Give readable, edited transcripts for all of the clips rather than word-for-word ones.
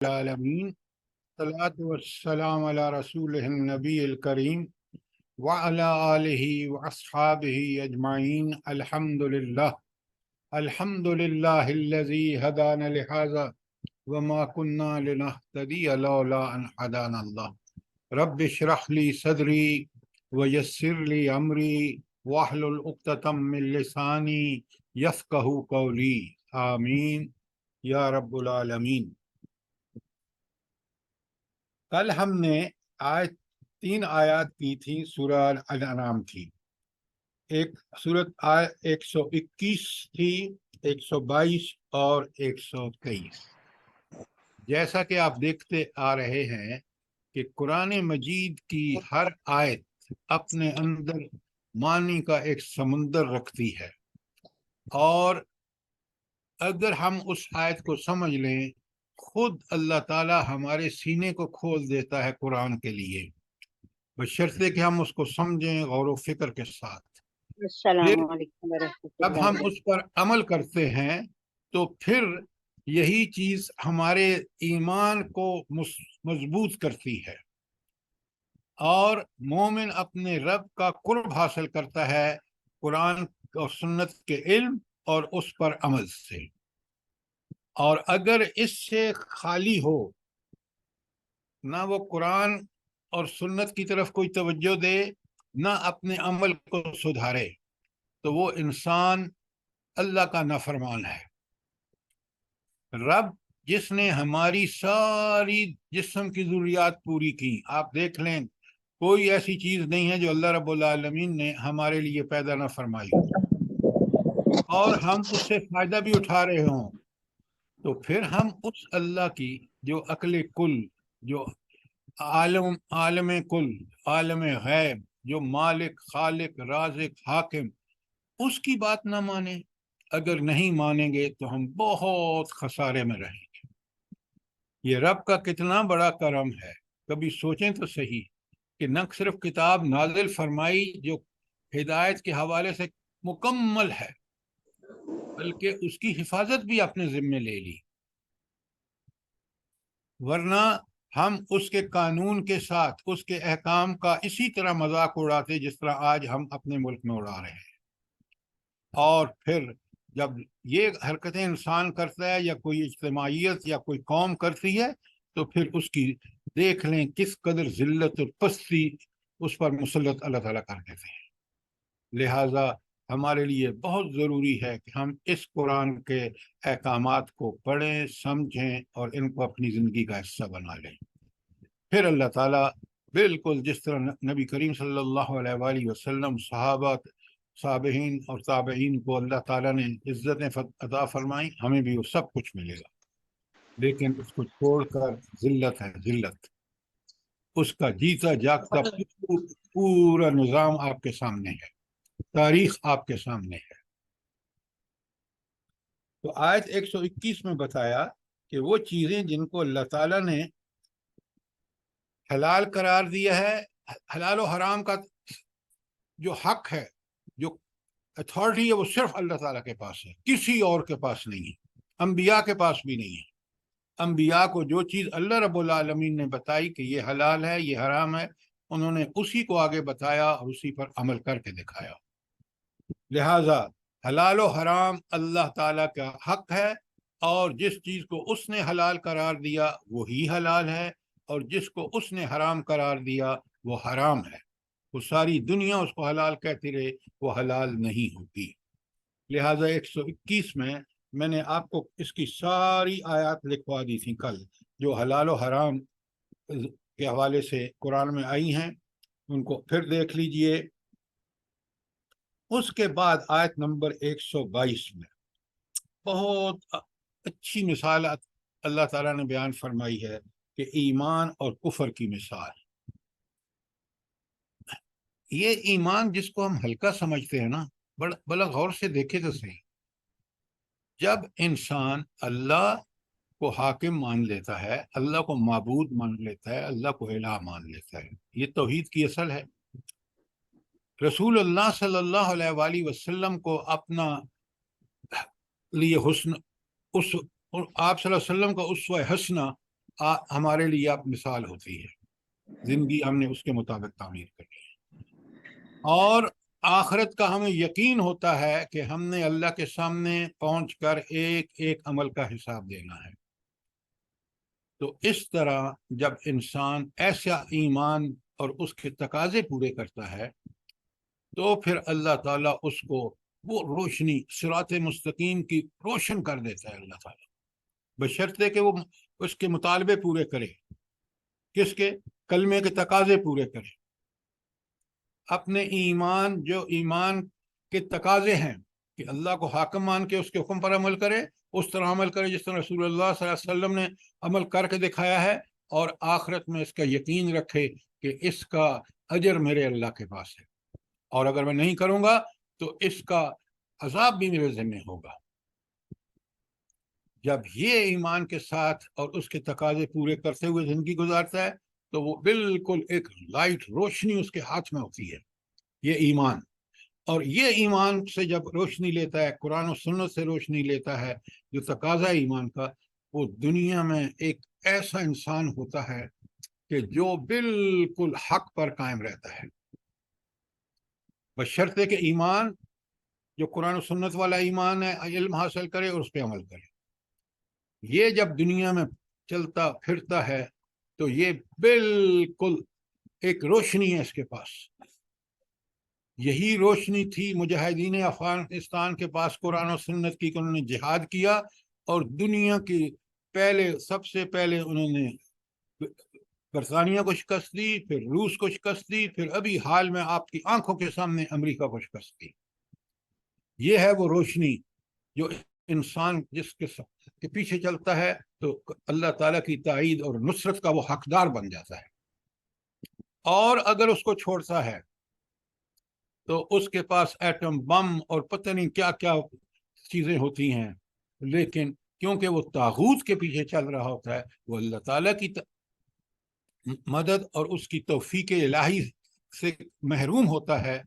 العالمین الصلاۃ والسلام علی رسول النبی الکریم وعلی آلہ واصحابہ اجمعین الحمد للہ الذی ہدانا لہذا وما كنا لنهتدی لولا ان ہدانا اللہ رب اشرح لی صدری ویسر لی امری واحلل عقدۃ من لسانی یفقہوا قولی آمین یا رب العالمین۔ کل ہم نے تین آیات کی تھی، سورہ الانعام تھی، ایک سورت 121 تھی، 122 اور 123۔ جیسا کہ آپ دیکھتے آ رہے ہیں کہ قرآن مجید کی ہر آیت اپنے اندر معنی کا ایک سمندر رکھتی ہے، اور اگر ہم اس آیت کو سمجھ لیں، خود اللہ تعالیٰ ہمارے سینے کو کھول دیتا ہے قرآن کے لیے، بشرطے کہ ہم اس کو سمجھیں غور و فکر کے ساتھ۔ السلام پھر علیکم ورحمۃ جب اللہ ہم اس پر عمل کرتے ہیں تو پھر یہی چیز ہمارے ایمان کو مضبوط کرتی ہے، اور مومن اپنے رب کا قرب حاصل کرتا ہے قرآن اور سنت کے علم اور اس پر عمل سے۔ اور اگر اس سے خالی ہو، نہ وہ قرآن اور سنت کی طرف کوئی توجہ دے، نہ اپنے عمل کو سدھارے، تو وہ انسان اللہ کا نافرمان ہے۔ رب جس نے ہماری ساری جسم کی ضروریات پوری کی، آپ دیکھ لیں کوئی ایسی چیز نہیں ہے جو اللہ رب العالمین نے ہمارے لیے پیدا نہ فرمائی ہو، اور ہم اس سے فائدہ بھی اٹھا رہے ہوں، تو پھر ہم اس اللہ کی جو عقل کل، جو عالم کل، عالم غیب، جو مالک خالق رازق حاکم، اس کی بات نہ مانیں۔ اگر نہیں مانیں گے تو ہم بہت خسارے میں رہیں گے۔ یہ رب کا کتنا بڑا کرم ہے، کبھی سوچیں تو صحیح کہ نہ صرف کتاب نازل فرمائی جو ہدایت کے حوالے سے مکمل ہے، بلکہ اس کی حفاظت بھی اپنے ذمے لے لی، ورنہ ہم اس کے قانون کے ساتھ اس کے احکام کا اسی طرح مذاق اڑاتے جس طرح آج ہم اپنے ملک میں اڑا رہے ہیں۔ اور پھر جب یہ حرکتیں انسان کرتا ہے، یا کوئی اجتماعیت یا کوئی قوم کرتی ہے، تو پھر اس کی دیکھ لیں کس قدر ذلت اور پستی اس پر مسلط اللہ تعالیٰ کر دیتے ہیں۔ لہٰذا ہمارے لیے بہت ضروری ہے کہ ہم اس قرآن کے احکامات کو پڑھیں، سمجھیں اور ان کو اپنی زندگی کا حصہ بنا لیں۔ پھر اللہ تعالیٰ بالکل جس طرح نبی کریم صلی اللہ علیہ وآلہ وسلم، صحابہ، صابئین اور تابعین کو اللہ تعالیٰ نے عزتیں عطا فرمائیں، ہمیں بھی وہ سب کچھ ملے گا، لیکن اس کو چھوڑ کر ذلت ہے، ذلت۔ اس کا جیتا جاگتا پورا نظام آپ کے سامنے ہے، تاریخ آپ کے سامنے ہے۔ تو آیت 121 میں بتایا کہ وہ چیزیں جن کو اللہ تعالیٰ نے حلال قرار دیا ہے، حلال و حرام کا جو حق ہے، جو اتھارٹی ہے، وہ صرف اللہ تعالیٰ کے پاس ہے، کسی اور کے پاس نہیں ہے، انبیاء کے پاس بھی نہیں ہے۔ انبیاء کو جو چیز اللہ رب العالمین نے بتائی کہ یہ حلال ہے، یہ حرام ہے، انہوں نے اسی کو آگے بتایا اور اسی پر عمل کر کے دکھایا۔ لہٰذا حلال و حرام اللہ تعالیٰ کا حق ہے، اور جس چیز کو اس نے حلال قرار دیا وہی حلال ہے، اور جس کو اس نے حرام قرار دیا وہ حرام ہے۔ وہ ساری دنیا اس کو حلال کہتی رہے، وہ حلال نہیں ہوگی۔ لہٰذا 121 میں نے آپ کو اس کی ساری آیات لکھوا دی تھی کل، جو حلال و حرام کے حوالے سے قرآن میں آئی ہیں، ان کو پھر دیکھ لیجئے۔ اس کے بعد آیت نمبر 122 میں بہت اچھی مثال اللہ تعالیٰ نے بیان فرمائی ہے کہ ایمان اور کفر کی مثال۔ یہ ایمان جس کو ہم ہلکا سمجھتے ہیں نا، بڑا غور سے دیکھے تو صحیح، جب انسان اللہ کو حاکم مان لیتا ہے، اللہ کو معبود مان لیتا ہے، اللہ کو الہ مان لیتا ہے، یہ توحید کی اصل ہے۔ رسول اللہ صلی اللہ علیہ وآلہ وسلم کو اپنا لیے حسن، آپ صلی اللہ علیہ وسلم کا اسوہ حسنہ ہمارے لیے اب مثال ہوتی ہے، زندگی ہم نے اس کے مطابق تعمیر کرنی ہے، اور آخرت کا ہمیں یقین ہوتا ہے کہ ہم نے اللہ کے سامنے پہنچ کر ایک ایک عمل کا حساب دینا ہے۔ تو اس طرح جب انسان ایسا ایمان اور اس کے تقاضے پورے کرتا ہے تو پھر اللہ تعالیٰ اس کو وہ روشنی صراط مستقیم کی روشن کر دیتا ہے اللہ تعالیٰ، بشرطے کہ وہ اس کے مطالبے پورے کرے، کس کے؟ کلمے کے تقاضے پورے کرے، اپنے ایمان جو ایمان کے تقاضے ہیں کہ اللہ کو حاکم مان کے اس کے حکم پر عمل کرے، اس طرح عمل کرے جس طرح رسول اللہ صلی اللہ علیہ وسلم نے عمل کر کے دکھایا ہے، اور آخرت میں اس کا یقین رکھے کہ اس کا اجر میرے اللہ کے پاس ہے، اور اگر میں نہیں کروں گا تو اس کا عذاب بھی میرے ذمہ ہوگا۔ جب یہ ایمان کے ساتھ اور اس کے تقاضے پورے کرتے ہوئے زندگی گزارتا ہے تو وہ بالکل ایک لائٹ روشنی اس کے ہاتھ میں ہوتی ہے، یہ ایمان۔ اور یہ ایمان سے جب روشنی لیتا ہے، قرآن و سنت سے روشنی لیتا ہے، جو تقاضا ایمان کا، وہ دنیا میں ایک ایسا انسان ہوتا ہے کہ جو بالکل حق پر قائم رہتا ہے، بشرطے کہ ایمان جو قرآن و سنت والا ایمان ہے علم حاصل کرے اور اس پہ عمل کرے۔ یہ جب دنیا میں چلتا پھرتا ہے تو یہ بالکل ایک روشنی ہے اس کے پاس۔ یہی روشنی تھی مجاہدین افغانستان کے پاس قرآن و سنت کی، کہ انہوں نے جہاد کیا اور دنیا کی سب سے پہلے انہوں نے برطانیہ کو شکست دی، پھر روس کو شکست دی، پھر ابھی حال میں آپ کی آنکھوں کے سامنے امریکہ کو شکست دی۔ یہ ہے وہ روشنی جو انسان جس کے پیچھے چلتا ہے تو اللہ تعالیٰ کی تائید اور نصرت کا وہ حقدار بن جاتا ہے، اور اگر اس کو چھوڑتا ہے تو اس کے پاس ایٹم بم اور پتہ نہیں کیا کیا چیزیں ہوتی ہیں، لیکن کیونکہ وہ طاغوت کے پیچھے چل رہا ہوتا ہے، وہ اللہ تعالیٰ کی مدد اور اس کی توفیق الہی سے محروم ہوتا ہے۔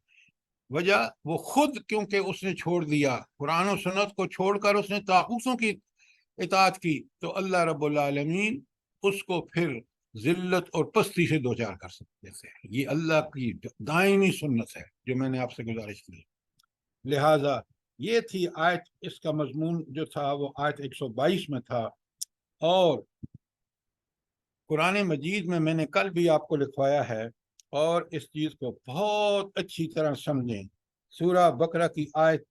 وجہ وہ خود کیونکہ اس نے چھوڑ دیا، قرآن و سنت کو چھوڑ کر اس نے طاغوتوں کی اطاعت کی، تو اللہ رب العالمین اس کو پھر ذلت اور پستی سے دوچار کر سکتے تھے۔ یہ اللہ کی دائمی سنت ہے جو میں نے آپ سے گزارش کی۔ لہذا یہ تھی آیت، اس کا مضمون جو تھا وہ آیت 122 میں تھا، اور قرآن مجید میں نے کل بھی آپ کو لکھوایا ہے، اور اس چیز کو بہت اچھی طرح سمجھیں۔ سورہ بقرہ کی آیت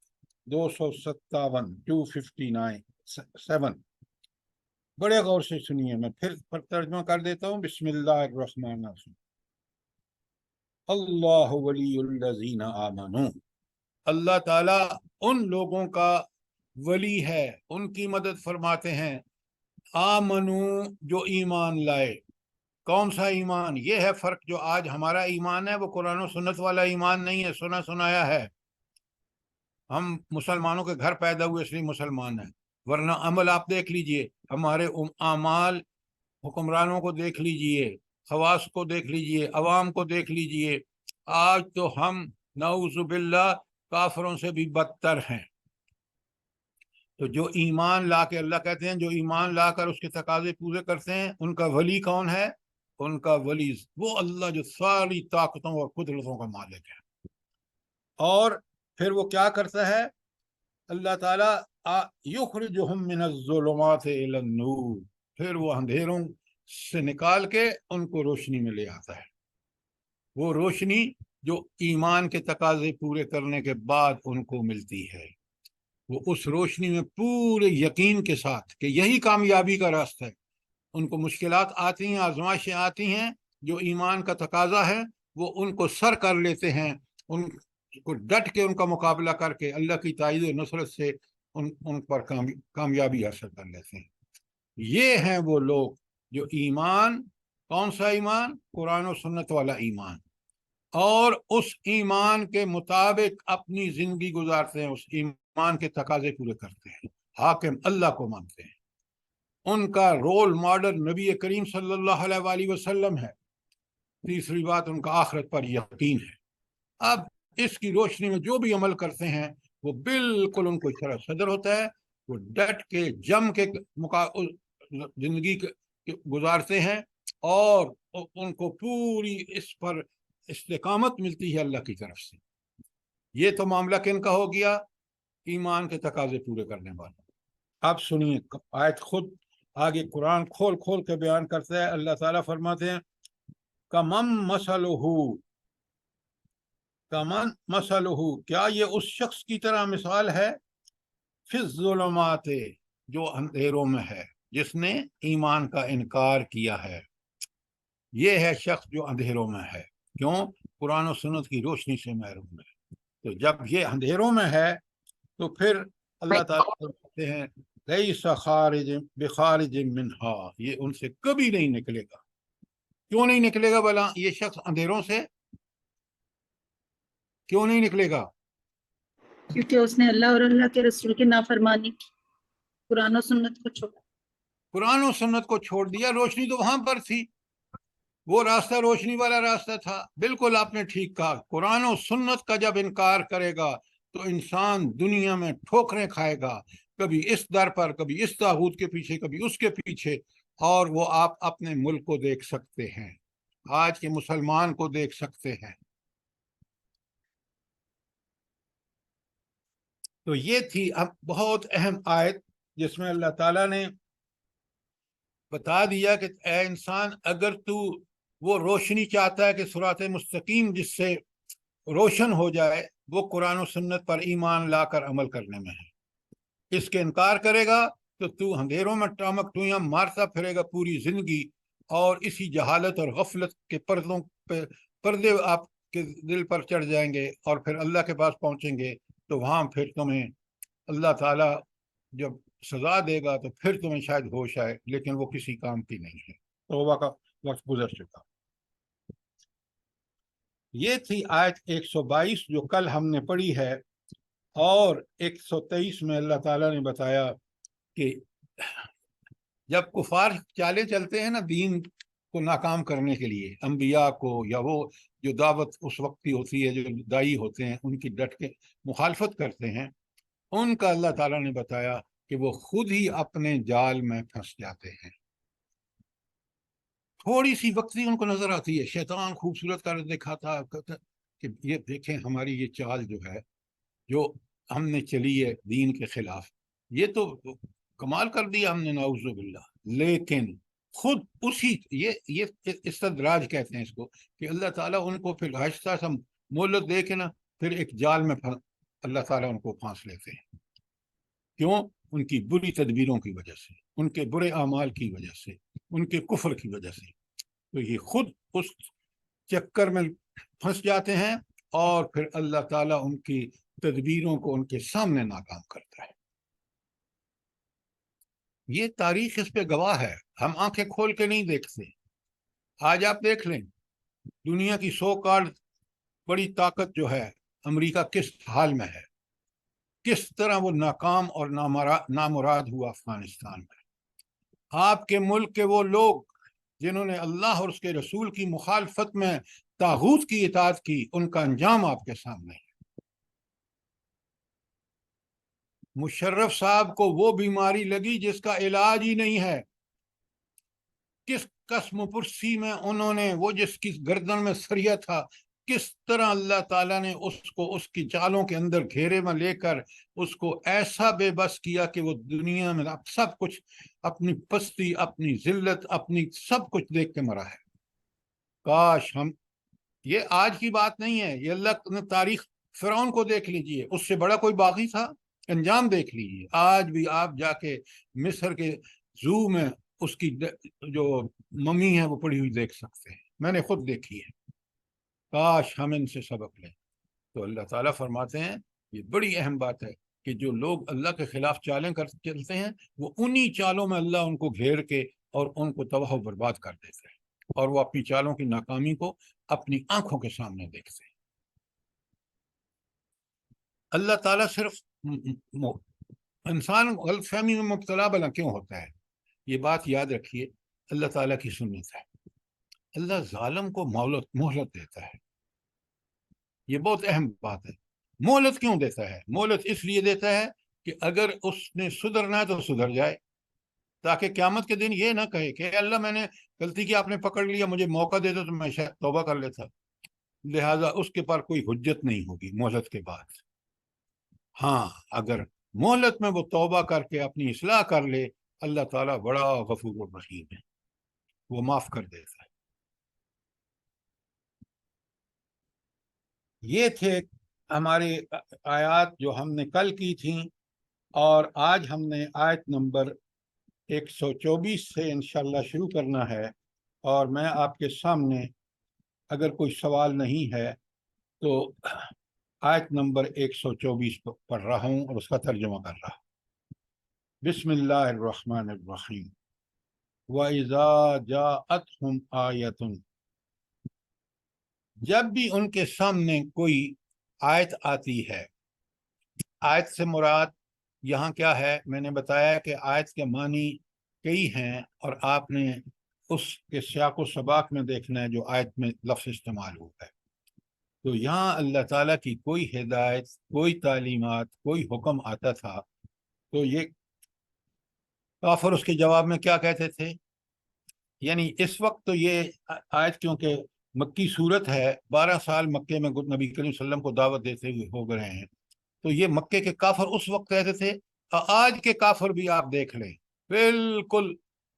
257 بڑے غور سے سنیے، میں پھر ترجمہ کر دیتا ہوں۔ بسم اللہ الرحمن الرحیم۔ اللہ ولی الذین آمنوا، اللہ تعالیٰ ان لوگوں کا ولی ہے، ان کی مدد فرماتے ہیں، آمنو جو ایمان لائے۔ کون سا ایمان؟ یہ ہے فرق، جو آج ہمارا ایمان ہے وہ قرآن و سنت والا ایمان نہیں ہے، سنا سنایا ہے۔ ہم مسلمانوں کے گھر پیدا ہوئے اس لیے مسلمان ہیں، ورنہ عمل آپ دیکھ لیجئے، ہمارے اعمال، حکمرانوں کو دیکھ لیجئے، خواص کو دیکھ لیجئے، عوام کو دیکھ لیجئے، آج تو ہم نعوذ باللہ کافروں سے بھی بدتر ہیں۔ تو جو ایمان لا کے، اللہ کہتے ہیں جو ایمان لا کر اس کے تقاضے پورے کرتے ہیں، ان کا ولی کون ہے؟ ان کا ولی وہ اللہ جو ساری طاقتوں اور قدرتوں کا مالک ہے۔ اور پھر وہ کیا کرتا ہے؟ اللہ تعالیٰ یخرجہم من الظلمات الی النور، پھر وہ اندھیروں سے نکال کے ان کو روشنی میں لے آتا ہے۔ وہ روشنی جو ایمان کے تقاضے پورے کرنے کے بعد ان کو ملتی ہے، وہ اس روشنی میں پورے یقین کے ساتھ کہ یہی کامیابی کا راستہ ہے۔ ان کو مشکلات آتی ہیں، آزمائشیں آتی ہیں، جو ایمان کا تقاضا ہے وہ ان کو سر کر لیتے ہیں، ان کو ڈٹ کے ان کا مقابلہ کر کے اللہ کی تائید و نصرت سے ان پر کامیابی حاصل کر لیتے ہیں۔ یہ ہیں وہ لوگ جو ایمان، کون سا ایمان؟ قرآن و سنت والا ایمان، اور اس ایمان کے مطابق اپنی زندگی گزارتے ہیں، اس ایمان کے تقاضے پورے کرتے ہیں، حاکم اللہ کو مانتے ہیں۔ ان کا رول ماڈل نبی کریم صلی اللہ علیہ وآلہ وسلم ہے۔ تیسری بات، ان کا آخرت پر یقین ہے۔ اب اس کی روشنی میں جو بھی عمل کرتے ہیں وہ بالکل ان کو شرح صدر ہوتا ہے، وہ ڈٹ کے جم کے زندگی گزارتے ہیں اور ان کو پوری اس پر استقامت ملتی ہے اللہ کی طرف سے. یہ تو معاملہ کن کا ہو گیا؟ ایمان کے تقاضے پورے کرنے والا. اب سنیے آیت خود آگے قرآن کھول کھول کے بیان کرتا ہے. اللہ تعالیٰ فرماتے ہیں کمن مثلہ، کیا یہ اس شخص کی طرح مثال ہے فی الظلمات، جو اندھیروں میں ہے، جس نے ایمان کا انکار کیا ہے. یہ ہے شخص جو اندھیروں میں ہے. کیوں؟ قرآن و سنت کی روشنی سے محروم ہے. تو جب یہ اندھیروں میں ہے تو پھر اللہ تعالیٰ کہتے ہیں لیس خارج بخارج منہا، یہ ان سے کبھی نہیں نکلے گا. کیوں نہیں نکلے گا بھلا یہ شخص اندھیروں سے؟ کیوں نہیں نکلے گا؟ کیونکہ اس نے اللہ اور اللہ کے رسول کی نافرمانی کی، قرآن و سنت کو چھوڑا. قرآن و سنت کو چھوڑ دیا. روشنی تو وہاں پر تھی، وہ راستہ روشنی والا راستہ تھا. بالکل آپ نے ٹھیک کہا. قرآن و سنت کا جب انکار کرے گا تو انسان دنیا میں ٹھوکریں کھائے گا، کبھی اس در پر، کبھی اس طاغوت کے پیچھے، کبھی اس کے پیچھے. اور وہ آپ اپنے ملک کو دیکھ سکتے ہیں، آج کے مسلمان کو دیکھ سکتے ہیں. تو یہ تھی اب بہت اہم آیت جس میں اللہ تعالیٰ نے بتا دیا کہ اے انسان، اگر تو وہ روشنی چاہتا ہے کہ صراط مستقیم جس سے روشن ہو جائے، وہ قرآن و سنت پر ایمان لا کر عمل کرنے میں ہے. اس کے انکار کرے گا تو اندھیروں میں ٹامک ٹوئیاں مارتا پھرے گا پوری زندگی، اور اسی جہالت اور غفلت کے پردے آپ کے دل پر چڑھ جائیں گے، اور پھر اللہ کے پاس پہنچیں گے تو وہاں پھر تمہیں اللہ تعالیٰ جب سزا دے گا تو پھر تمہیں شاید ہوش آئے، لیکن وہ کسی کام کی نہیں ہے. توبہ کا وقت گزر چکا. یہ تھی آیت 122 جو کل ہم نے پڑھی ہے. اور 123 میں اللہ تعالیٰ نے بتایا کہ جب کفار چالے چلتے ہیں نا دین کو ناکام کرنے کے لیے، انبیاء کو یا وہ جو دعوت اس وقت کی ہوتی ہے، جو دائی ہوتے ہیں، ان کی ڈٹ کے مخالفت کرتے ہیں، ان کا اللہ تعالیٰ نے بتایا کہ وہ خود ہی اپنے جال میں پھنس جاتے ہیں. تھوڑی سی وقتی ان کو نظر آتی ہے، شیطان خوبصورت کر دکھاتا کہ یہ دیکھیں ہماری یہ چال جو ہے، جو ہم نے چلی ہے دین کے خلاف، یہ تو کمال کر دیا ہم نے، نعوذ باللہ. لیکن خود اسی یہ استدراج کہتے ہیں اس کو، کہ اللہ تعالیٰ ان کو پھر آہستہ سا مہلت دے کے نا پھر ایک جال میں اللہ تعالیٰ ان کو پھانس لیتے ہیں. کیوں؟ ان کی بری تدبیروں کی وجہ سے، ان کے برے اعمال کی وجہ سے، ان کے کفر کی وجہ سے. تو یہ خود اس چکر میں پھنس جاتے ہیں، اور پھر اللہ تعالیٰ ان کی تدبیروں کو ان کے سامنے ناکام کرتا ہے. یہ تاریخ اس پہ گواہ ہے، ہم آنکھیں کھول کے نہیں دیکھتے. آج آپ دیکھ لیں دنیا کی سو کارڈ بڑی طاقت جو ہے امریکہ کس حال میں ہے، کس طرح وہ ناکام اور نامراد ہوا افغانستان میں. آپ کے ملک کے وہ لوگ جنہوں نے اللہ اور اس کے رسول کی مخالفت میں طاغوت کی اطاعت کی، ان کا انجام آپ کے سامنے ہے. مشرف صاحب کو وہ بیماری لگی جس کا علاج ہی نہیں ہے. کس قسم پرسی میں انہوں نے، وہ جس کی گردن میں سریا تھا، کس طرح اللہ تعالیٰ نے اس کو اس کی چالوں کے اندر گھیرے میں لے کر اس کو ایسا بے بس کیا کہ وہ دنیا میں سب کچھ، اپنی پستی، اپنی ذلت، اپنی سب کچھ دیکھ کے مرا ہے. کاش ہم، یہ آج کی بات نہیں ہے، یہ اللہ نے تاریخ، فرعون کو دیکھ لیجئے، اس سے بڑا کوئی باغی تھا؟ انجام دیکھ لیجیے. آج بھی آپ جا کے مصر کے زو میں اس کی جو ممی ہے وہ پڑی ہوئی دیکھ سکتے ہیں، میں نے خود دیکھی ہے. کاش ہم ان سے سبق لیں. تو اللہ تعالیٰ فرماتے ہیں یہ بڑی اہم بات ہے کہ جو لوگ اللہ کے خلاف چالیں کر چلتے ہیں، وہ انہی چالوں میں اللہ ان کو گھیر کے اور ان کو تباہ و برباد کر دیتے ہیں، اور وہ اپنی چالوں کی ناکامی کو اپنی آنکھوں کے سامنے دیکھتے ہیں. اللہ تعالیٰ صرف انسان غلط فہمی میں مبتلا بلا کیوں ہوتا ہے؟ یہ بات یاد رکھیے، اللہ تعالیٰ کی سنت ہے. اللہ ظالم کو مہلت دیتا ہے. یہ بہت اہم بات ہے. مہلت کیوں دیتا ہے؟ مہلت اس لیے دیتا ہے کہ اگر اس نے سدھرنا ہے تو سدھر جائے، تاکہ قیامت کے دن یہ نہ کہے کہ اللہ میں نے غلطی کی، آپ نے پکڑ لیا، مجھے موقع دے دو تو میں شاید توبہ کر لیتا. لہذا اس کے پر کوئی حجت نہیں ہوگی مہلت کے بعد. ہاں اگر مہلت میں وہ توبہ کر کے اپنی اصلاح کر لے، اللہ تعالیٰ بڑا غفور الرحیم ہے، وہ معاف کر دیتا ہے. یہ تھے ہمارے آیات جو ہم نے کل کی تھیں، اور آج ہم نے آیت نمبر 124 سے انشاءاللہ شروع کرنا ہے. اور میں آپ کے سامنے اگر کوئی سوال نہیں ہے تو آیت نمبر 124 پڑھ رہا ہوں اور اس کا ترجمہ کر رہا ہوں. بسم اللہ الرحمن الرحیم. وَإِذَا جَاءَتْهُمْ آیَةٌ، جب بھی ان کے سامنے کوئی آیت آتی ہے. آیت سے مراد یہاں کیا ہے؟ میں نے بتایا کہ آیت کے معنی کئی ہیں، اور آپ نے اس کے سیاق و سباق میں دیکھنا ہے جو آیت میں لفظ استعمال ہوا ہے. تو یہاں اللہ تعالیٰ کی کوئی ہدایت، کوئی تعلیمات، کوئی حکم آتا تھا تو یہ کافر اس کے جواب میں کیا کہتے تھے؟ یعنی اس وقت تو یہ آیت کیونکہ مکی صورت ہے، 12 سال مکے میں نبی کریم صلی اللہ علیہ وسلم کو دعوت دیتے ہوئے ہو گئے ہیں، تو یہ مکے کے کافر اس وقت کہتے تھے. آج کے کافر بھی آپ دیکھ لیں بالکل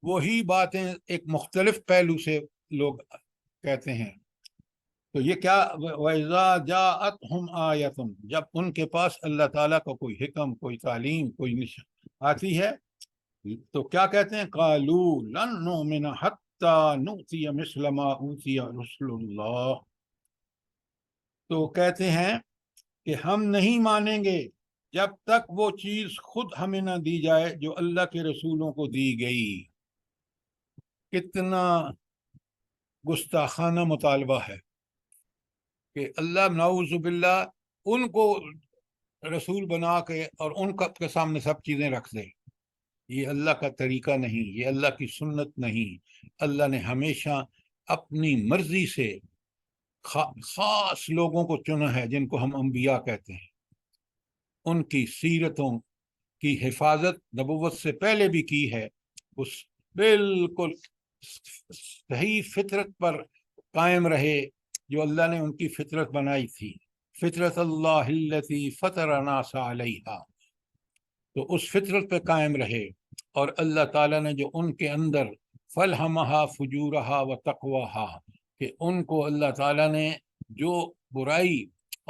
وہی باتیں ایک مختلف پہلو سے لوگ کہتے ہیں. تو یہ کیا؟ وَإِذَا جَاءَتْهُمْ آیَةٌ، جب ان کے پاس اللہ تعالیٰ کا کوئی حکم، کوئی تعلیم، کوئی نشان آتی ہے تو کیا کہتے ہیں؟ قَالُوا لَن نُؤْمِنَ حَتَّى نُؤْتِيَ مِثْلَ مَا أُوتِيَ رُسُلُ اللَّهِ، تو کہتے ہیں کہ ہم نہیں مانیں گے جب تک وہ چیز خود ہمیں نہ دی جائے جو اللہ کے رسولوں کو دی گئی. کتنا گستاخانہ مطالبہ ہے کہ اللہ نعوذ باللہ ان کو رسول بنا کے اور ان کے سامنے سب چیزیں رکھ دے. یہ اللہ کا طریقہ نہیں، یہ اللہ کی سنت نہیں. اللہ نے ہمیشہ اپنی مرضی سے خاص لوگوں کو چنا ہے جن کو ہم انبیاء کہتے ہیں. ان کی سیرتوں کی حفاظت نبوت سے پہلے بھی کی ہے. اس بالکل صحیح فطرت پر قائم رہے جو اللہ نے ان کی فطرت بنائی تھی. فطرت اللہ التی فطر الناس علیہا، تو اس فطرت پہ قائم رہے. اور اللہ تعالیٰ نے جو ان کے اندر فلہمہا فجورہا و تقواہا، کہ ان کو اللہ تعالیٰ نے جو برائی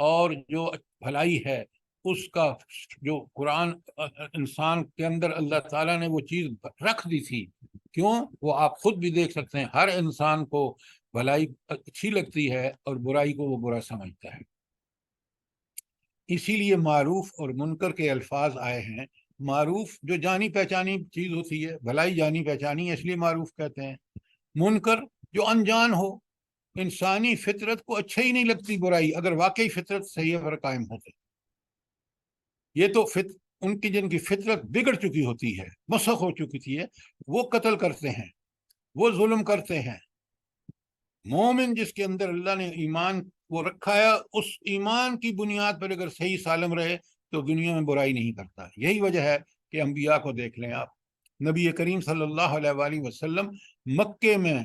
اور جو بھلائی ہے اس کا جو قرآن انسان کے اندر اللہ تعالیٰ نے وہ چیز رکھ دی تھی. کیوں؟ وہ آپ خود بھی دیکھ سکتے ہیں، ہر انسان کو بھلائی اچھی لگتی ہے اور برائی کو وہ برا سمجھتا ہے. اسی لیے معروف اور منکر کے الفاظ آئے ہیں. معروف جو جانی پہچانی چیز ہوتی ہے، بھلائی جانی پہچانی ہے اس لیے معروف کہتے ہیں. منکر جو انجان ہو، انسانی فطرت کو اچھا ہی نہیں لگتی برائی، اگر واقعی فطرت صحیح پر قائم ہوتے. یہ تو ان کی جن کی فطرت بگڑ چکی ہوتی ہے، مسخ ہو چکی تھی ہے، وہ قتل کرتے ہیں، وہ ظلم کرتے ہیں. مومن جس کے اندر اللہ نے ایمان وہ رکھا ہے، اس ایمان کی بنیاد پر اگر صحیح سالم رہے تو دنیا میں برائی نہیں کرتا. یہی وجہ ہے کہ انبیاء کو دیکھ لیں آپ. نبی کریم صلی اللہ علیہ وآلہ وسلم مکے میں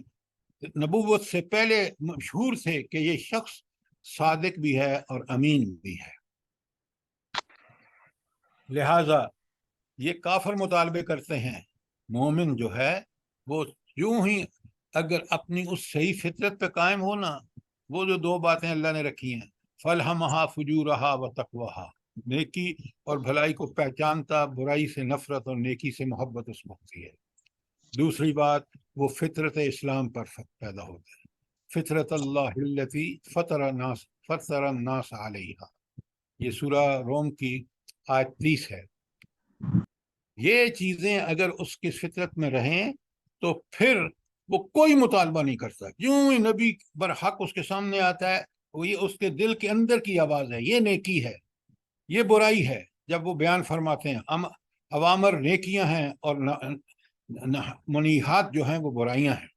نبوت سے پہلے مشہور تھے کہ یہ شخص صادق بھی ہے اور امین بھی ہے. لہذا یہ کافر مطالبے کرتے ہیں. مومن جو ہے وہ یوں ہی اگر اپنی اس صحیح فطرت پہ قائم ہونا، وہ جو دو باتیں اللہ نے رکھی ہیں، فلہمہا فجورہا و تقواہا، نیکی اور بھلائی کو پہچانتا، برائی سے نفرت اور نیکی سے محبت اس وقت ہے. دوسری بات، وہ فطرت اسلام پر پیدا ہوتا ہے. فطرت اللہ التی فطر الناس علیہا، یہ سورہ روم کی آیت 30 ہے. یہ چیزیں اگر اس کی فطرت میں رہیں تو پھر وہ کوئی مطالبہ نہیں کرتا. یوں ہی نبی برحق اس کے سامنے آتا ہے، وہ یہ اس کے دل کے اندر کی آواز ہے، یہ نیکی ہے، یہ برائی ہے. جب وہ بیان فرماتے ہیں اوامر نیکیاں ہیں اور منیحات جو ہیں وہ برائیاں ہیں،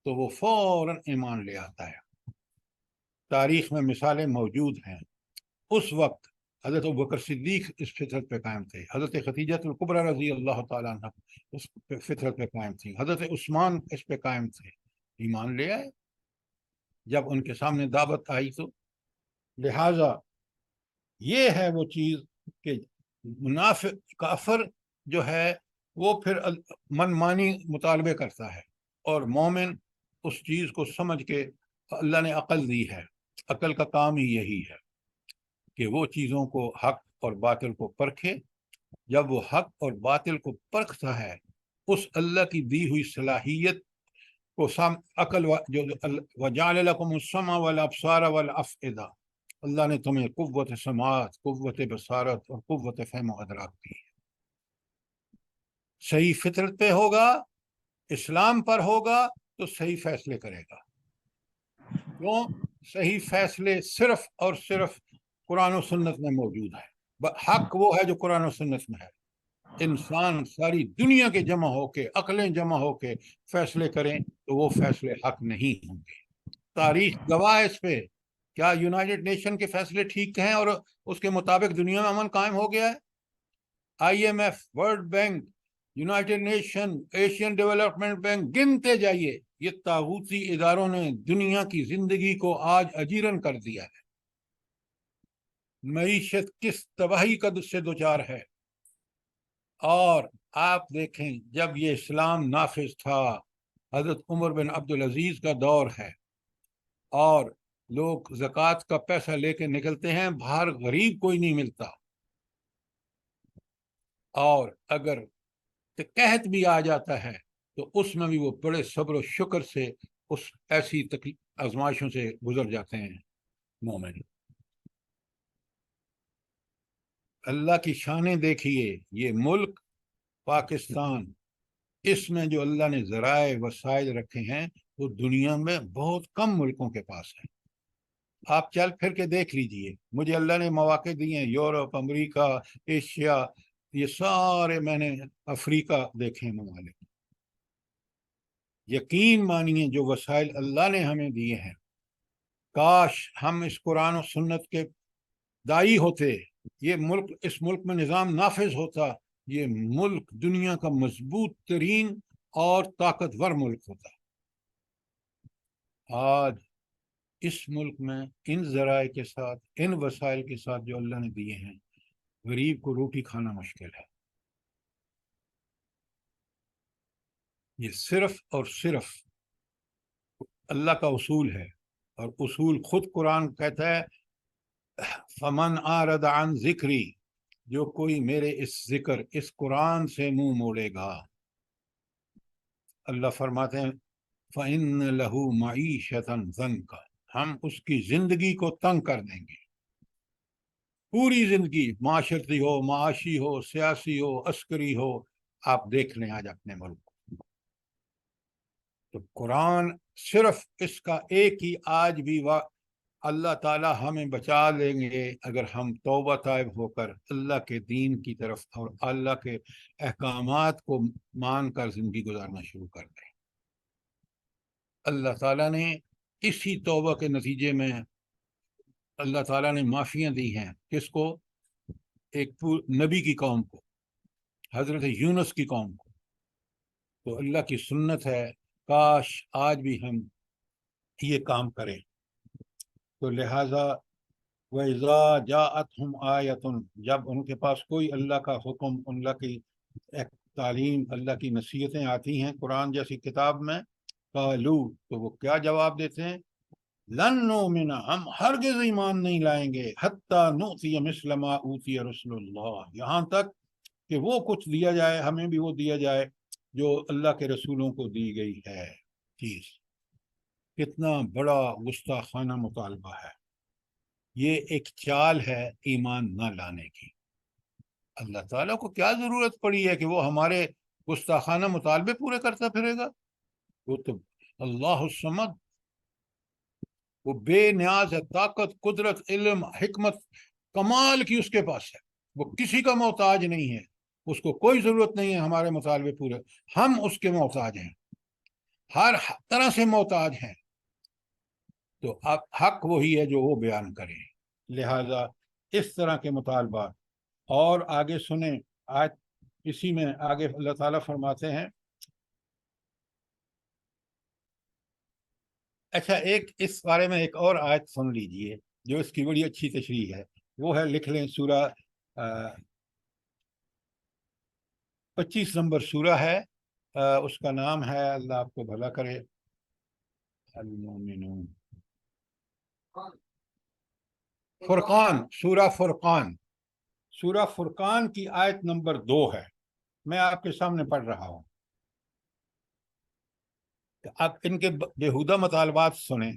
تو وہ فوراً ایمان لے آتا ہے. تاریخ میں مثالیں موجود ہیں. اس وقت حضرت ابوبکر صدیق اس فطرت پہ قائم تھے، حضرت خدیجہ الکبریٰ رضی اللہ تعالیٰ عنہ اس فطرت پہ قائم تھی، حضرت عثمان اس پہ قائم تھے، ایمان لے آئے جب ان کے سامنے دعوت آئی تو۔ لہذا یہ ہے وہ چیز کہ منافق کافر جو ہے وہ پھر من مانی مطالبے کرتا ہے، اور مومن اس چیز کو سمجھ کے، اللہ نے عقل دی ہے، عقل کا کام ہی یہی ہے کہ وہ چیزوں کو حق اور باطل کو پرکھے۔ جب وہ حق اور باطل کو پرکھتا ہے، اس اللہ کی دی ہوئی صلاحیت کو عقل جو وَجَعَلَ لَكُمُ السَّمْعَ وَالْأَبْصَارَ وَالْأَفْئِدَةَ، اللہ نے تمہیں قوت سماعت، قوت بصارت اور قوت فہم و ادراک دی ہے۔ صحیح فطرت پہ ہوگا، اسلام پر ہوگا تو صحیح فیصلے کرے گا۔ کیوں؟ صحیح فیصلے صرف اور صرف قرآن و سنت میں موجود ہے۔ حق وہ ہے جو قرآن و سنت میں ہے۔ انسان ساری دنیا کے جمع ہو کے، عقلیں جمع ہو کے فیصلے کریں تو وہ فیصلے حق نہیں ہوں گے۔ تاریخ گواہ ہے اس پہ۔ کیا یونائٹڈ نیشن کے فیصلے ٹھیک ہیں اور اس کے مطابق دنیا میں امن قائم ہو گیا ہے؟ IMF، world bank, United Nation, Asian development bank, گنتے جائیے، یہ طاغوتی اداروں نے دنیا کی زندگی کو آج اجیرن کر دیا ہے۔ معیشت کس تباہی کا سے دوچار ہے۔ اور آپ دیکھیں جب یہ اسلام نافذ تھا، حضرت عمر بن عبدالعزیز کا دور ہے، اور لوگ زکوٰۃ کا پیسہ لے کے نکلتے ہیں، باہر غریب کوئی نہیں ملتا، اور اگر قحط بھی آ جاتا ہے تو اس میں بھی وہ بڑے صبر و شکر سے اس ایسی آزمائشوں سے گزر جاتے ہیں مومن۔ اللہ کی شانیں دیکھیے، یہ ملک پاکستان، اس میں جو اللہ نے ذرائع وسائل رکھے ہیں وہ دنیا میں بہت کم ملکوں کے پاس ہیں۔ آپ چل پھر کے دیکھ لیجئے، مجھے اللہ نے مواقع دیے ہیں، یورپ، امریکہ، ایشیا، یہ سارے میں نے افریقہ دیکھے ممالک۔ یقین مانیے جو وسائل اللہ نے ہمیں دیے ہیں، کاش ہم اس قرآن و سنت کے دائی ہوتے، یہ ملک، اس ملک میں نظام نافذ ہوتا، یہ ملک دنیا کا مضبوط ترین اور طاقتور ملک ہوتا۔ آج اس ملک میں ان ذرائع کے ساتھ، ان وسائل کے ساتھ جو اللہ نے دیے ہیں، غریب کو روٹی کھانا مشکل ہے۔ یہ صرف اور صرف اللہ کا اصول ہے، اور اصول خود قرآن کہتا ہے فمن اعرض عن ذکری، جو کوئی میرے اس ذکر، اس قرآن سے منہ موڑے گا، اللہ فرماتے ہیں فإن له معیشۃ ضنکا، ہم اس کی زندگی کو تنگ کر دیں گے، پوری زندگی، معاشرتی ہو، معاشی ہو، سیاسی ہو، عسکری ہو۔ آپ دیکھ لیں آج اپنے ملک کو، تو قرآن صرف اس کا ایک ہی آج بھی اللہ تعالیٰ ہمیں بچا لیں گے اگر ہم توبہ طائب ہو کر اللہ کے دین کی طرف اور اللہ کے احکامات کو مان کر زندگی گزارنا شروع کر دیں۔ اللہ تعالیٰ نے اسی توبہ کے نتیجے میں اللہ تعالیٰ نے معافیاں دی ہیں، کس کو؟ ایک نبی کی قوم کو، حضرت یونس کی قوم کو۔ تو اللہ کی سنت ہے، کاش آج بھی ہم یہ کام کریں۔ تو لہٰذا وَإِذَا جَاءَتْهُمْ آیَةٌ، جب ان کے پاس کوئی اللہ کا حکم، اللہ کی تعلیم، اللہ کی نصیحتیں آتی ہیں قرآن جیسی کتاب میں، قالوا، تو وہ کیا جواب دیتے ہیں؟ لن نؤمن، ہم ہرگز ایمان نہیں لائیں گے، حتی نؤتی مثل ما اوتی رسول اللہ، یہاں تک کہ وہ کچھ دیا جائے، ہمیں بھی وہ دیا جائے جو اللہ کے رسولوں کو دی گئی ہے چیز۔ کتنا بڑا گستاخانہ مطالبہ ہے یہ، ایک چال ہے ایمان نہ لانے کی۔ اللہ تعالیٰ کو کیا ضرورت پڑی ہے کہ وہ ہمارے گستاخانہ مطالبے پورے کرتا پھرے گا؟ وہ تو اللہ الصمد، وہ بے نیاز ہے، طاقت، قدرت، علم، حکمت کمال کی اس کے پاس ہے، وہ کسی کا محتاج نہیں ہے، اس کو کوئی ضرورت نہیں ہے ہمارے مطالبے پورے، ہم اس کے محتاج ہیں، ہر طرح سے محتاج ہیں۔ تو اب حق وہی ہے جو وہ بیان کرے۔ لہذا اس طرح کے مطالبات. اور آگے سنیں آج اسی میں آگے اللہ تعالیٰ فرماتے ہیں. اچھا ایک اس بارے میں ایک اور آیت سن لیجئے جو اس کی بڑی اچھی تشریح ہے. وہ ہے، لکھ لیں، سورہ 25 نمبر سورہ ہے، اس کا نام ہے، اللہ آپ کو بھلا کرے، المومنون، فرقان، سورہ فرقان. سورہ فرقان کی آیت نمبر 2 ہے، میں آپ کے سامنے پڑھ رہا ہوں. اب ان کے بےہودہ مطالبات سنیں.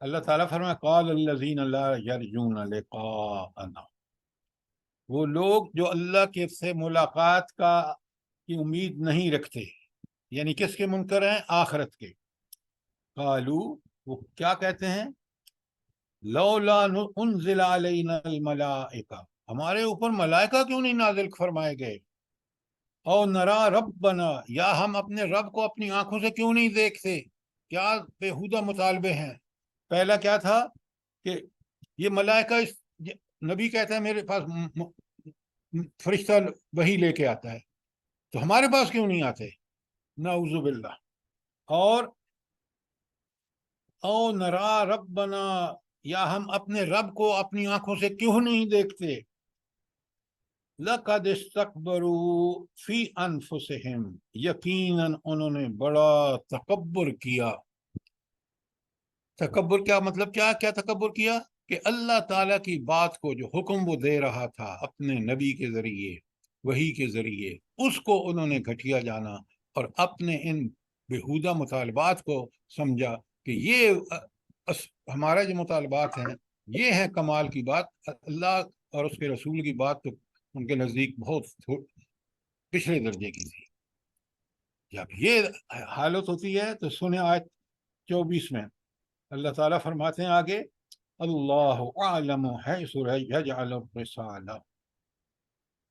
اللہ تعالیٰ فرمائے قال الذین لا یرجون لقاءنا، وہ لوگ جو اللہ کے سے ملاقات کی امید نہیں رکھتے، یعنی کس کے منکر ہیں؟ آخرت کے. قالو، وہ کیا کہتے ہیں؟ لولا انزل علینا الملائکہ، ہمارے اوپر ملائکہ کیوں نہیں نازل فرمائے گئے؟ او نرا ربنا، یا ہم اپنے رب کو اپنی آنکھوں سے کیوں نہیں دیکھتے؟ کیا بےہودہ مطالبے ہیں. پہلا کیا تھا کہ یہ ملائکہ، نبی کہتا ہے میرے پاس فرشتہ وہی لے کے آتا ہے، تو ہمارے پاس کیوں نہیں آتے؟ نعوذ باللہ. اور او نرا ربنا، یا ہم اپنے رب کو اپنی آنکھوں سے کیوں نہیں دیکھتے؟ لقد استکبروا فی انفسہم، یقیناً انہوں نے بڑا تکبر کیا. تکبر کیا مطلب؟ کیا تکبر کیا؟ کہ اللہ تعالیٰ کی بات کو، جو حکم وہ دے رہا تھا اپنے نبی کے ذریعے، وحی کے ذریعے، اس کو انہوں نے گھٹیا جانا اور اپنے ان بےہودہ مطالبات کو سمجھا کہ یہ ہمارے جو مطالبات ہیں یہ ہیں کمال کی بات. اللہ اور اس کے رسول کی بات تو ان کے نزدیک بہت پچھلے درجے کی تھی. جب یہ حالت ہوتی ہے تو سنیں آیت 24 میں اللہ تعالیٰ فرماتے ہیں آگے، اللہ اعلم حیث یجعل الرسالہ،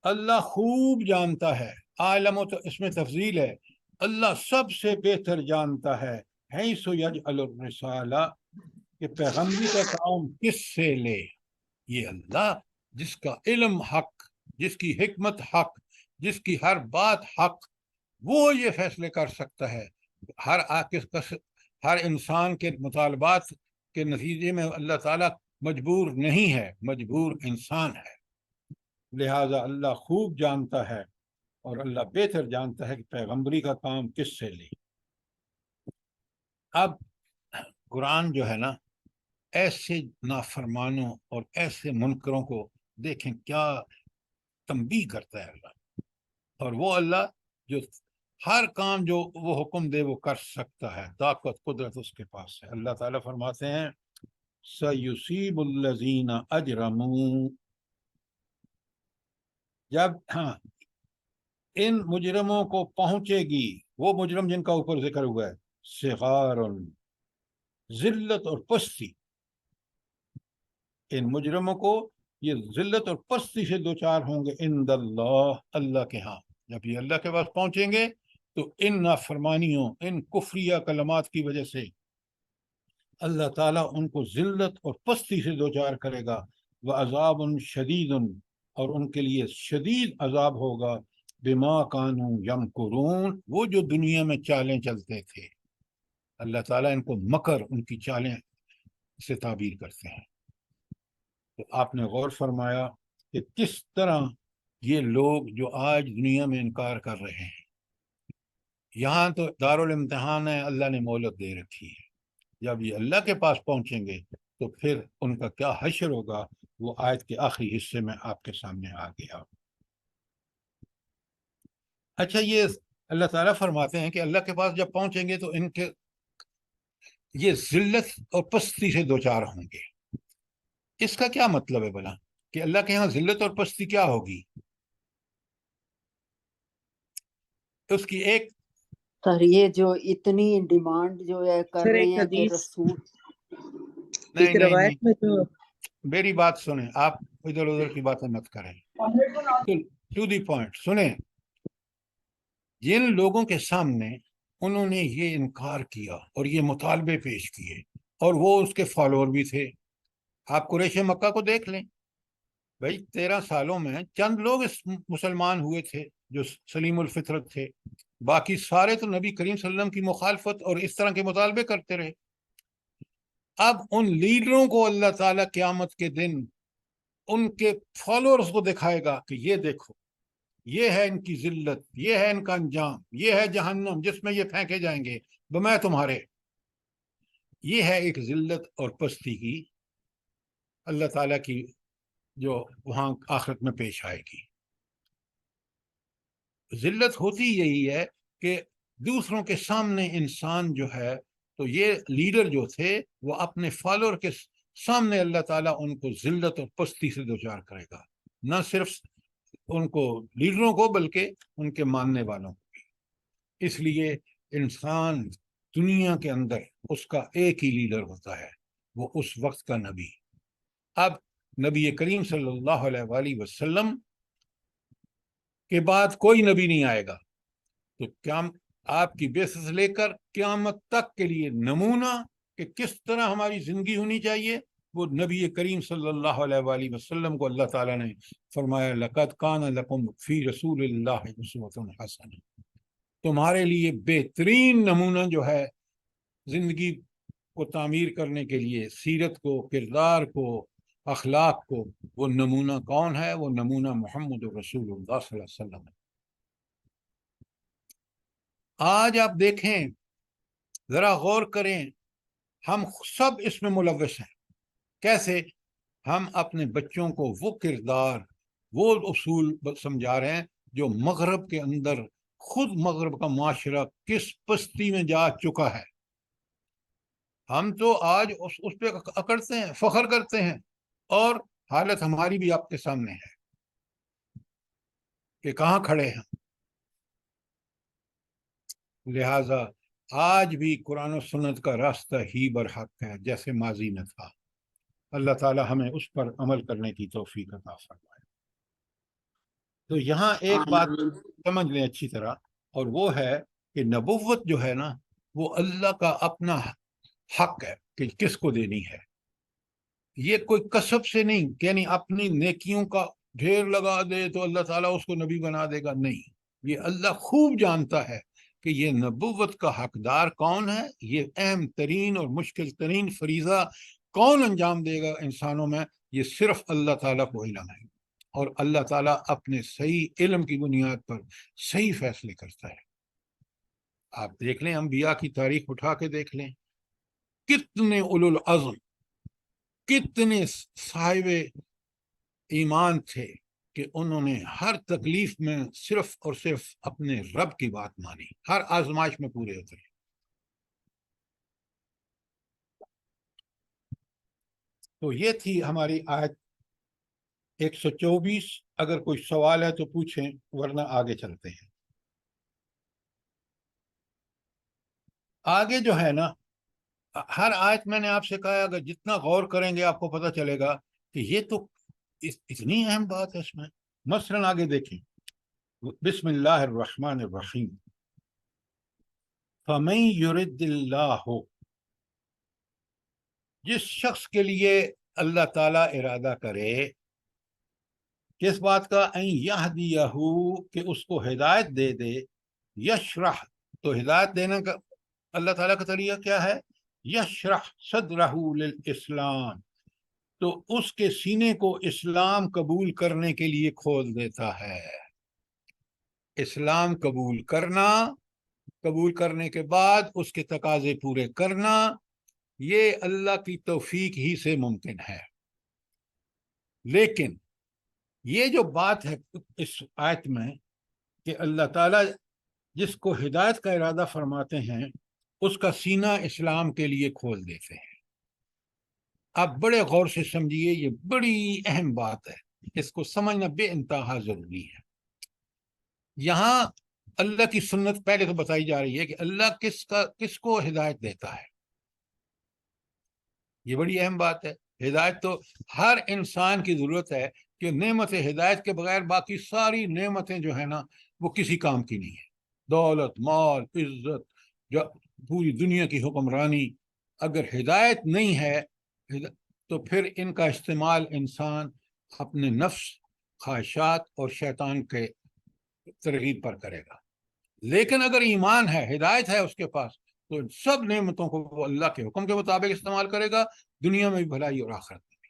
اللہ خوب جانتا ہے، عالم تو اس میں تفضیل ہے، اللہ سب سے بہتر جانتا ہے، حیث یجعل الرسالہ، کہ پیغمبری کا کام کس سے لے. یہ اللہ جس کا علم حق، جس کی حکمت حق، جس کی ہر بات حق، وہ یہ فیصلے کر سکتا ہے. ہر انسان کے مطالبات کے نتیجے میں اللہ تعالیٰ مجبور نہیں ہے، مجبور انسان ہے. لہذا اللہ خوب جانتا ہے اور اللہ بہتر جانتا ہے کہ پیغمبری کا کام کس سے لے. اب قرآن جو ہے نا، ایسے نافرمانوں اور ایسے منکروں کو دیکھیں کیا تنبیہ کرتا ہے اللہ. اور وہ اللہ جو ہر کام جو وہ حکم دے وہ کر سکتا ہے، طاقت قدرت اس کے پاس ہے. اللہ تعالیٰ فرماتے ہیں سَيُصِيبُ الَّذِينَ أَجْرَمُوا، جب ان مجرموں کو پہنچے گی، وہ مجرم جن کا اوپر ذکر ہوا ہے، صغار، ذلت اور پستی، ان مجرموں کو یہ ذلت اور پستی سے دوچار ہوں گے عند اللہ، اللہ کے ہاں. جب یہ اللہ کے پاس پہنچیں گے تو ان نافرمانیوں، ان کفریہ کلمات کی وجہ سے اللہ تعالیٰ ان کو ذلت اور پستی سے دوچار کرے گا. وعذاب شدید، اور ان کے لیے شدید عذاب ہوگا، بما کانوا یمکرون، وہ جو دنیا میں چالیں چلتے تھے. اللہ تعالیٰ ان کو مکر، ان کی چالیں سے تعبیر کرتے ہیں. تو آپ نے غور فرمایا کہ کس طرح یہ لوگ جو آج دنیا میں انکار کر رہے ہیں، یہاں تو دارالامتحان ہے، اللہ نے مہلت دے رکھی ہے. جب یہ اللہ کے پاس پہنچیں گے تو پھر ان کا کیا حشر ہوگا، وہ آیت کے آخری حصے میں آپ کے سامنے آ گیا. اچھا، یہ اللہ تعالیٰ فرماتے ہیں کہ اللہ کے پاس جب پہنچیں گے تو ان کے یہ ذلت اور پستی سے دوچار ہوں گے. اس کا کیا مطلب ہے بھلا کہ اللہ کے ہاں ذلت اور پستی کیا ہوگی؟ اس کی ایک سر یہ جو اتنی ڈیمانڈ جو ہے کر سر رہے ایک ہیں کہ حدیث، رسول ایک روایت میں جو میری بات سنیں، آپ ادھر ادھر کی باتیں مت کریں، ٹو دی پوائنٹ سنیں. جن لوگوں کے سامنے انہوں نے یہ انکار کیا اور یہ مطالبے پیش کیے، اور وہ اس کے فالوور بھی تھے. آپ قریش مکہ کو دیکھ لیں، بھائی 13 سالوں میں چند لوگ مسلمان ہوئے تھے جو سلیم الفطرت تھے، باقی سارے تو نبی کریم صلی اللہ علیہ وسلم کی مخالفت اور اس طرح کے مطالبے کرتے رہے۔ اب ان لیڈروں کو اللہ تعالیٰ قیامت کے دن ان کے فالوورز کو دکھائے گا کہ یہ دیکھو، یہ ہے ان کی ذلت، یہ ہے ان کا انجام، یہ ہے جہنم جس میں یہ پھینکے جائیں گے بمیں تمہارے۔ یہ ہے ایک ذلت اور پستی کی اللہ تعالیٰ کی جو وہاں آخرت میں پیش آئے گی۔ ذلت ہوتی یہی ہے کہ دوسروں کے سامنے انسان جو ہے، تو یہ لیڈر جو تھے وہ اپنے فالوور کے سامنے اللہ تعالیٰ ان کو ذلت اور پستی سے دوچار کرے گا، نہ صرف ان کو لیڈروں کو بلکہ ان کے ماننے والوں کو بھی۔ اس لیے انسان دنیا کے اندر اس کا ایک ہی لیڈر ہوتا ہے، وہ اس وقت کا نبی۔ اب نبی کریم صلی اللہ علیہ وآلہ وسلم کے بعد کوئی نبی نہیں آئے گا، تو کیا آپ کی بیسس لے کر قیامت تک کے لیے نمونہ کہ کس طرح ہماری زندگی ہونی چاہیے، وہ نبی کریم صلی اللہ علیہ وآلہ وسلم کو اللہ تعالیٰ نے فرمایا لَقَدْ كَانَ لَكُمْ فِي رَسُولِ اللَّهِ أُسْوَةٌ حَسَنَةٌ، تمہارے لیے بہترین نمونہ جو ہے زندگی کو تعمیر کرنے کے لیے، سیرت کو، کردار کو، اخلاق کو، وہ نمونہ کون ہے؟ وہ نمونہ محمد رسول اللہ صلی اللہ علیہ وسلم ہے۔ آج آپ دیکھیں، ذرا غور کریں، ہم سب اس میں ملوث ہیں۔ کیسے؟ ہم اپنے بچوں کو وہ کردار، وہ اصول سمجھا رہے ہیں جو مغرب کے اندر، خود مغرب کا معاشرہ کس پستی میں جا چکا ہے۔ ہم تو آج اس پہ اکڑتے ہیں، فخر کرتے ہیں، اور حالت ہماری بھی آپ کے سامنے ہے کہ کہاں کھڑے ہیں۔ لہٰذا آج بھی قرآن و سنت کا راستہ ہی برحق ہے جیسے ماضی میں تھا۔ اللہ تعالی ہمیں اس پر عمل کرنے کی توفیق عطا فرمائے۔ تو یہاں ایک بات سمجھ لیں اچھی طرح، اور وہ ہے کہ نبوت جو ہے نا، وہ اللہ کا اپنا حق ہے کہ کس کو دینی ہے۔ یہ کوئی کسب سے نہیں، یعنی اپنی نیکیوں کا ڈھیر لگا دے تو اللہ تعالیٰ اس کو نبی بنا دے گا، نہیں۔ یہ اللہ خوب جانتا ہے کہ یہ نبوت کا حقدار کون ہے، یہ اہم ترین اور مشکل ترین فریضہ کون انجام دے گا انسانوں میں، یہ صرف اللہ تعالیٰ کو علم ہے، اور اللہ تعالیٰ اپنے صحیح علم کی بنیاد پر صحیح فیصلے کرتا ہے۔ آپ دیکھ لیں، انبیاء کی تاریخ اٹھا کے دیکھ لیں، کتنے اولو العزم، کتنے صاحب ایمان تھے کہ انہوں نے ہر تکلیف میں صرف اور صرف اپنے رب کی بات مانی، ہر آزمائش میں پورے اترے۔ تو یہ تھی ہماری آیت 124۔ اگر کوئی سوال ہے تو پوچھیں، ورنہ آگے چلتے ہیں۔ آگے جو ہے نا، ہر آیت میں نے آپ سے کہا اگر جتنا غور کریں گے آپ کو پتہ چلے گا کہ یہ تو اتنی اہم بات ہے اس میں۔ مثلاً آگے دیکھیں، بسم اللہ الرحمن الرحیم، فَمَن يُرِدِ اللَّهُ، جس شخص کے لیے اللہ تعالیٰ ارادہ کرے، کس بات کا؟ ان یہدیہ، کہ اس کو ہدایت دے دے، یشرح، تو ہدایت دینے کا اللہ تعالیٰ کا طریقہ کیا ہے؟ یشرح صدرہ للاسلام، تو اس کے سینے کو اسلام قبول کرنے کے لیے کھول دیتا ہے۔ اسلام قبول کرنا، قبول کرنے کے بعد اس کے تقاضے پورے کرنا، یہ اللہ کی توفیق ہی سے ممکن ہے۔ لیکن یہ جو بات ہے اس آیت میں کہ اللہ تعالیٰ جس کو ہدایت کا ارادہ فرماتے ہیں اس کا سینہ اسلام کے لیے کھول دیتے ہیں۔ آپ بڑے غور سے سمجھیے، یہ بڑی اہم بات ہے، اس کو سمجھنا بے انتہا ضروری ہے۔ یہاں اللہ کی سنت پہلے تو بتائی جا رہی ہے کہ اللہ کس کو ہدایت دیتا ہے۔ یہ بڑی اہم بات ہے۔ ہدایت تو ہر انسان کی ضرورت ہے، کہ نعمت ہدایت کے بغیر باقی ساری نعمتیں جو ہیں نا وہ کسی کام کی نہیں ہے۔ دولت، مال، عزت، جو پوری دنیا کی حکمرانی، اگر ہدایت نہیں ہے تو پھر ان کا استعمال انسان اپنے نفس، خواہشات اور شیطان کے ترغیب پر کرے گا. لیکن اگر ایمان ہے، ہدایت ہے اس کے پاس، تو سب نعمتوں کو وہ اللہ کے حکم کے مطابق استعمال کرے گا، دنیا میں بھی بھلائی اور آخرت میں بھی.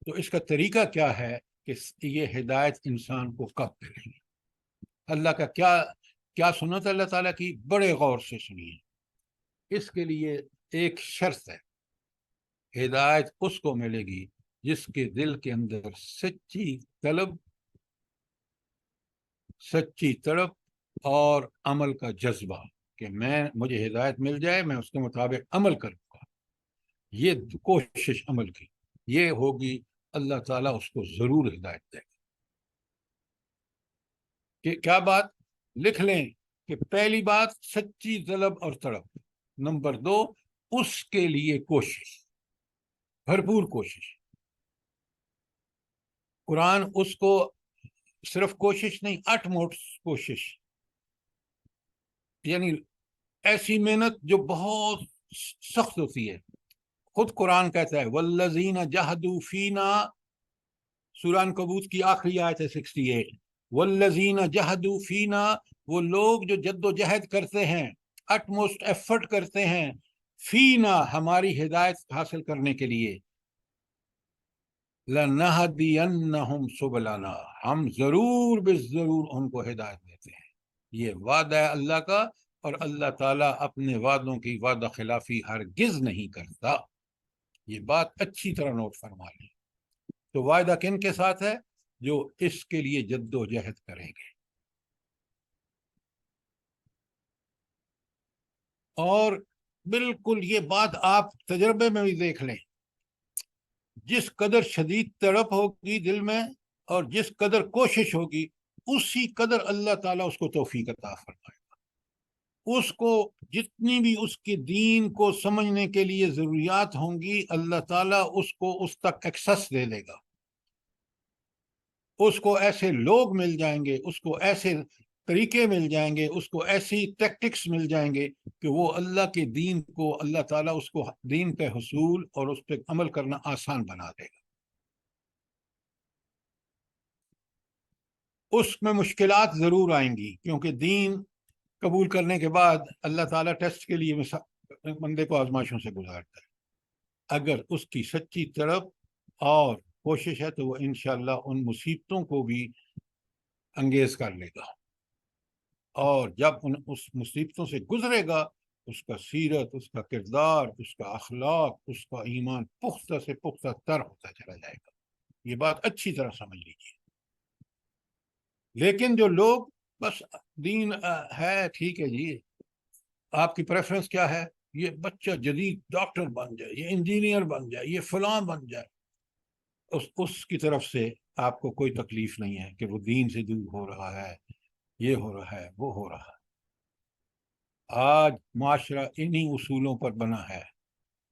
تو اس کا طریقہ کیا ہے کہ یہ ہدایت انسان کو کب ملے گی؟ اللہ کا کیا سنت اللہ تعالیٰ کی، بڑے غور سے سنیے. اس کے لیے ایک شرط ہے، ہدایت اس کو ملے گی جس کے دل کے اندر سچی طلب اور عمل کا جذبہ کہ مجھے ہدایت مل جائے، میں اس کے مطابق عمل کروں گا. یہ کوشش عمل کی یہ ہوگی، اللہ تعالیٰ اس کو ضرور ہدایت دے گا. کہ کیا بات لکھ لیں کہ پہلی بات سچی طلب اور تڑپ، نمبر 2 اس کے لیے کوشش، بھرپور کوشش. قرآن اس کو صرف کوشش نہیں، اٹموسٹ کوشش، یعنی ایسی محنت جو بہت سخت ہوتی ہے. خود قرآن کہتا ہے والذین جہدوا فینا، سورہ عنکبوت کی آخری آیت ہے 68، والذین جہدوا فینا، وہ لوگ جو جد و جہد کرتے ہیں، اٹموسٹ ایفرٹ کرتے ہیں، فینا ہماری ہدایت حاصل کرنے کے لیے، لَنَهْدِيَنَّهُمْ سُبُلَنَا، ہم ضرور بالضرور ان کو ہدایت دیتے ہیں. یہ وعدہ ہے اللہ کا، اور اللہ تعالیٰ اپنے وعدوں کی وعدہ خلافی ہرگز نہیں کرتا. یہ بات اچھی طرح نوٹ فرما لیں. تو وعدہ کن کے ساتھ ہے؟ جو اس کے لیے جد و جہد کریں گے. اور بالکل یہ بات آپ تجربے میں بھی دیکھ لیں، جس قدر شدید تڑپ ہوگی دل میں اور جس قدر کوشش ہوگی، اسی قدر اللہ تعالیٰ اس کو توفیق عطا فرمائے گا. اس کو جتنی بھی اس کے دین کو سمجھنے کے لیے ضروریات ہوں گی، اللہ تعالیٰ اس کو اس تک ایکسس دے دے گا. اس کو ایسے لوگ مل جائیں گے، اس کو ایسے طریقے مل جائیں گے، اس کو ایسی ٹیکٹکس مل جائیں گے کہ وہ اللہ کے دین کو، اللہ تعالیٰ اس کو دین پہ حصول اور اس پہ عمل کرنا آسان بنا دے گا. اس میں مشکلات ضرور آئیں گی، کیونکہ دین قبول کرنے کے بعد اللہ تعالیٰ ٹیسٹ کے لیے بندے کو آزمائشوں سے گزارتا ہے. اگر اس کی سچی طرف اور کوشش ہے تو وہ انشاءاللہ ان مصیبتوں کو بھی انگیز کر لے گا، اور جب اس مصیبتوں سے گزرے گا، اس کا سیرت، اس کا کردار، اس کا اخلاق، اس کا ایمان پختہ سے پختہ تر ہوتا چلا جائے گا. یہ بات اچھی طرح سمجھ لیجیے. لیکن جو لوگ بس دین ہے، ٹھیک ہے جی، آپ کی پریفرنس کیا ہے؟ یہ بچہ جدید ڈاکٹر بن جائے، یہ انجینئر بن جائے، یہ فلاں بن جائے، اس کی طرف سے آپ کو کوئی تکلیف نہیں ہے کہ وہ دین سے دور ہو رہا ہے، یہ ہو رہا ہے، وہ ہو رہا ہے. آج معاشرہ انہی اصولوں پر بنا ہے.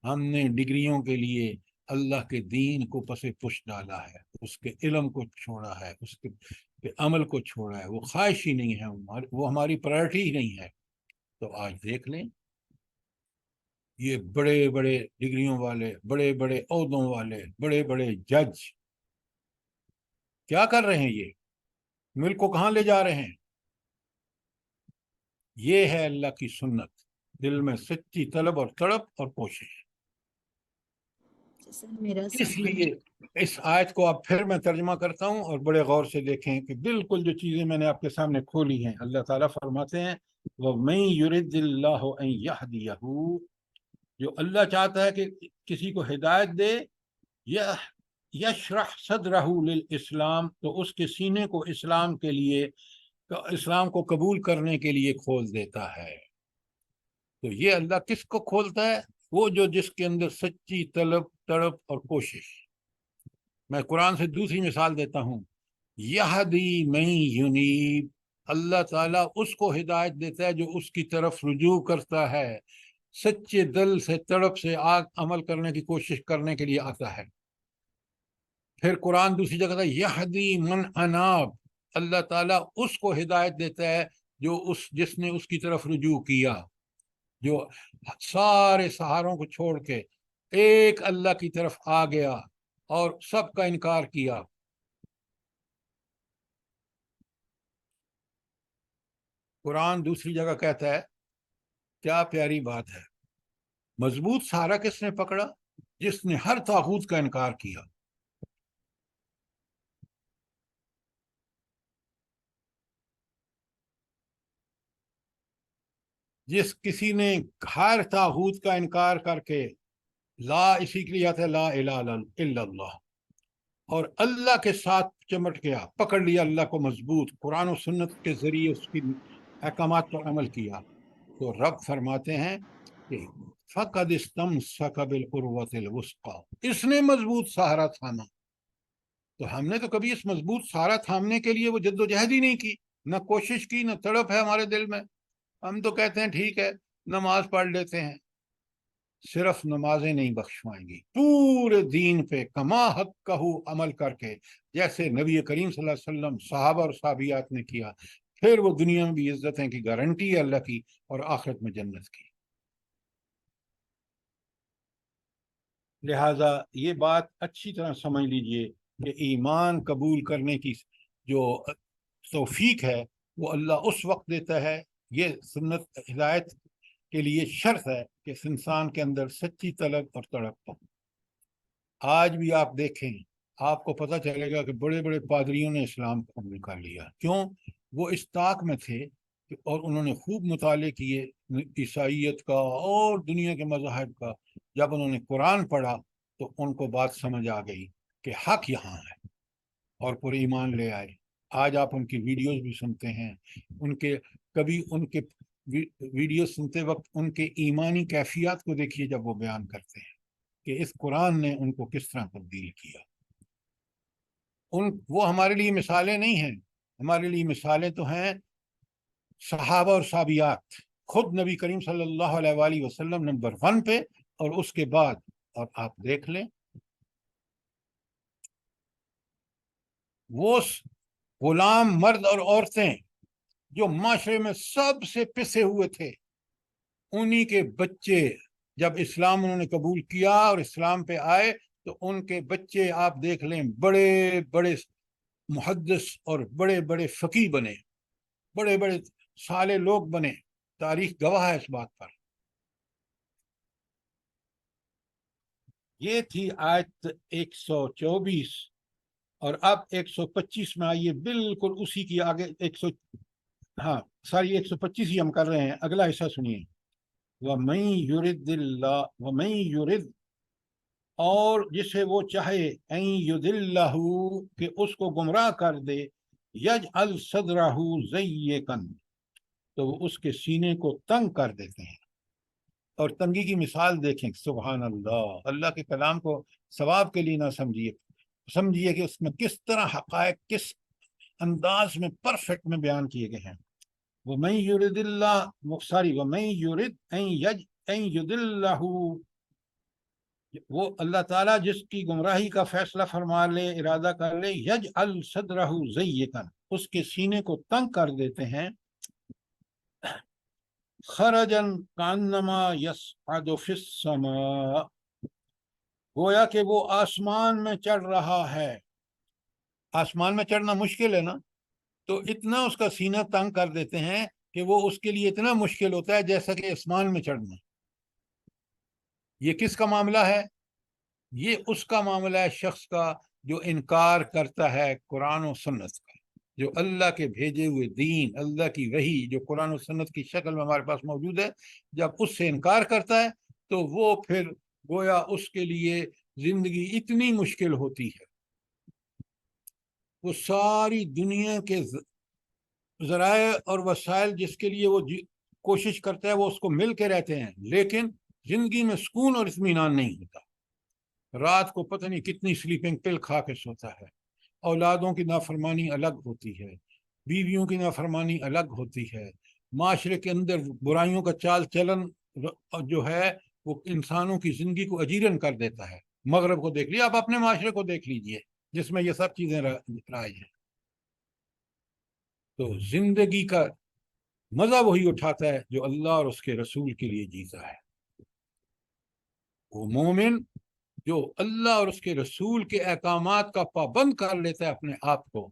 ہم نے ڈگریوں کے لیے اللہ کے دین کو پس پش ڈالا ہے، اس کے علم کو چھوڑا ہے، اس کے عمل کو چھوڑا ہے. وہ خواہش ہی نہیں ہے، وہ ہماری پرائرٹی ہی نہیں ہے. تو آج دیکھ لیں، یہ بڑے بڑے ڈگریوں والے، بڑے بڑے عہدوں والے، بڑے بڑے جج کیا کر رہے ہیں؟ یہ ملک کو کہاں لے جا رہے ہیں؟ یہ ہے اللہ کی سنت، دل میں سچی طلب اور تڑپ اور کوشش. اس لیے اس آیت کو اب پھر میں ترجمہ کرتا ہوں، اور بڑے غور سے دیکھیں کہ بالکل جو چیزیں میں نے آپ کے سامنے کھولی ہیں. اللہ تعالیٰ فرماتے ہیں وَمَن يُرِدِ اللَّهُ أَن يَهْدِيَهُ، جو اللہ چاہتا ہے کہ کسی کو ہدایت دے، یشرح صدرہ للاسلام، تو اس کے سینے کو اسلام کے لیے، اسلام کو قبول کرنے کے لیے کھول دیتا ہے. تو یہ اللہ کس کو کھولتا ہے؟ وہ جس کے اندر سچی طلب، تڑپ اور کوشش. میں قرآن سے دوسری مثال دیتا ہوں، یہدی من ینیب، اللہ تعالیٰ اس کو ہدایت دیتا ہے جو اس کی طرف رجوع کرتا ہے، سچے دل سے، تڑپ سے عمل کرنے کی کوشش کرنے کے لیے آتا ہے. پھر قرآن دوسری جگہ تھا یہدی من اناب، اللہ تعالیٰ اس کو ہدایت دیتا ہے جو جس نے اس کی طرف رجوع کیا، جو سارے سہاروں کو چھوڑ کے ایک اللہ کی طرف آ گیا، اور سب کا انکار کیا. قرآن دوسری جگہ کہتا ہے, کیا پیاری بات ہے, مضبوط سہارا کس نے پکڑا؟ جس نے ہر طاغوت کا انکار کیا. جس کسی نے ہر طاغوت کا انکار کر کے لا اسی کے لیے آتا ہے لا الہ الا اللہ, اور اللہ کے ساتھ چمٹ گیا, پکڑ لیا اللہ کو مضبوط, قرآن و سنت کے ذریعے اس کی احکامات پر عمل کیا, تو رب فرماتے ہیں کہ فقد استمسک بالعروۃ الوثقی, اس نے مضبوط سہارا تھاما. تو ہم نے تو کبھی اس مضبوط سہارا تھامنے کے لیے وہ جد و جہد ہی نہیں کی, نہ کوشش کی, نہ تڑپ ہے ہمارے دل میں. ہم تو کہتے ہیں ٹھیک ہے نماز پڑھ لیتے ہیں, صرف نمازیں نہیں بخشوائیں گی, پورے دین پہ کما حق کہو عمل کر کے, جیسے نبی کریم صلی اللہ علیہ وسلم صحابہ اور صحابیات نے کیا, پھر وہ دنیا میں بھی عزتیں کی گارنٹی ہے اللہ کی, اور آخرت میں جنت کی. لہٰذا یہ بات اچھی طرح سمجھ لیجئے کہ ایمان قبول کرنے کی جو توفیق ہے وہ اللہ اس وقت دیتا ہے. یہ سنت ہدایت کے لیے شرط ہے کہ انسان کے اندر سچی طلب اور تڑپ ہو. آج بھی آپ دیکھیں, آپ کو پتہ چلے گا کہ بڑے بڑے پادریوں نے اسلام قبول کر لیا. کیوں؟ وہ اس طاق میں تھے اور انہوں نے خوب مطالعے کیے عیسائیت کا اور دنیا کے مذاہب کا. جب انہوں نے قرآن پڑھا تو ان کو بات سمجھ آ گئی کہ حق یہاں ہے, اور پورے ایمان لے آئے. آج آپ ان کی ویڈیوز بھی سنتے ہیں, کبھی ان کے ویڈیو سنتے وقت ان کے ایمانی کیفیات کو دیکھیے جب وہ بیان کرتے ہیں کہ اس قرآن نے ان کو کس طرح تبدیل کیا. وہ ہمارے لیے مثالیں نہیں ہیں, ہمارے لیے مثالیں تو ہیں صحابہ اور صحابیات. خود نبی کریم صلی اللہ علیہ وآلہ وسلم نمبر 1 پہ, اور اس کے بعد, اور آپ دیکھ لیں وہ غلام مرد اور عورتیں جو معاشرے میں سب سے پسے ہوئے تھے, انہی کے بچے جب اسلام انہوں نے قبول کیا اور اسلام پہ آئے تو ان کے بچے آپ دیکھ لیں بڑے بڑے محدث اور بڑے بڑے فقیہ بنے, بڑے بڑے صالح لوگ بنے. تاریخ گواہ ہے اس بات پر. یہ تھی آیت 124, اور اب 125 میں آئیے, بالکل اسی کی آگے 125 ہی ہم کر رہے ہیں, اگلا حصہ سنیے. وَمَن يُرِدِ اللَّهُ وَمَن يُرِدْ, اور جسے وہ چاہے, اَن يُضِلَّهُ, کہ اس کو گمراہ کر دے, يَجْعَلْ صَدْرَهُ ضَيِّقًا, تو وہ اس کے سینے کو تنگ کر دیتے ہیں. اور تنگی کی مثال دیکھیں, سبحان اللہ, اللہ کے کلام کو ثواب کے لیے نہ سمجھیے کہ اس میں کس طرح حقائق کس انداز میں پرفیکٹ میں بیان کیے گئے ہیں. وَمَن يُرِدِ اللَّهُ وَمَن يُرِدْ أَن يُضِلَّهُ, وہ اللہ تعالیٰ جس کی گمراہی کا فیصلہ فرما لے, ارادہ کر لے, يَجْعَلْ صَدْرَهُ ضَيِّقًا, اس کے سینے کو تنگ کر دیتے ہیں. خرجن کانما یصعد فی السماء, گویا کہ وہ آسمان میں چڑھ رہا ہے. آسمان میں چڑھنا مشکل ہے نا, تو اتنا اس کا سینہ تنگ کر دیتے ہیں کہ وہ اس کے لیے اتنا مشکل ہوتا ہے جیسا کہ آسمان میں چڑھنا. یہ کس کا معاملہ ہے؟ یہ اس کا معاملہ ہے شخص کا جو انکار کرتا ہے قرآن و سنت کا, جو اللہ کے بھیجے ہوئے دین, اللہ کی وحی جو قرآن و سنت کی شکل میں ہمارے پاس موجود ہے. جب اس سے انکار کرتا ہے تو وہ پھر گویا اس کے لیے زندگی اتنی مشکل ہوتی ہے, وہ ساری دنیا کے ذرائع اور وسائل جس کے لیے وہ کوشش کرتا ہے وہ اس کو مل کے رہتے ہیں, لیکن زندگی میں سکون اور اطمینان نہیں ہوتا. رات کو پتہ نہیں کتنی سلیپنگ پل کھا کے سوتا ہے. اولادوں کی نافرمانی الگ ہوتی ہے, بیویوں کی نافرمانی الگ ہوتی ہے, معاشرے کے اندر برائیوں کا چال چلن جو ہے وہ انسانوں کی زندگی کو اجیرن کر دیتا ہے. مغرب کو دیکھ لیجیے, آپ اپنے معاشرے کو دیکھ لیجیے جس میں یہ سب چیزیں رائج ہیں. تو زندگی کا مزہ وہی اٹھاتا ہے جو اللہ اور اس کے رسول کے لیے جیتا ہے. وہ مومن جو اللہ اور اس کے رسول کے احکامات کا پابند کر لیتا ہے اپنے آپ کو،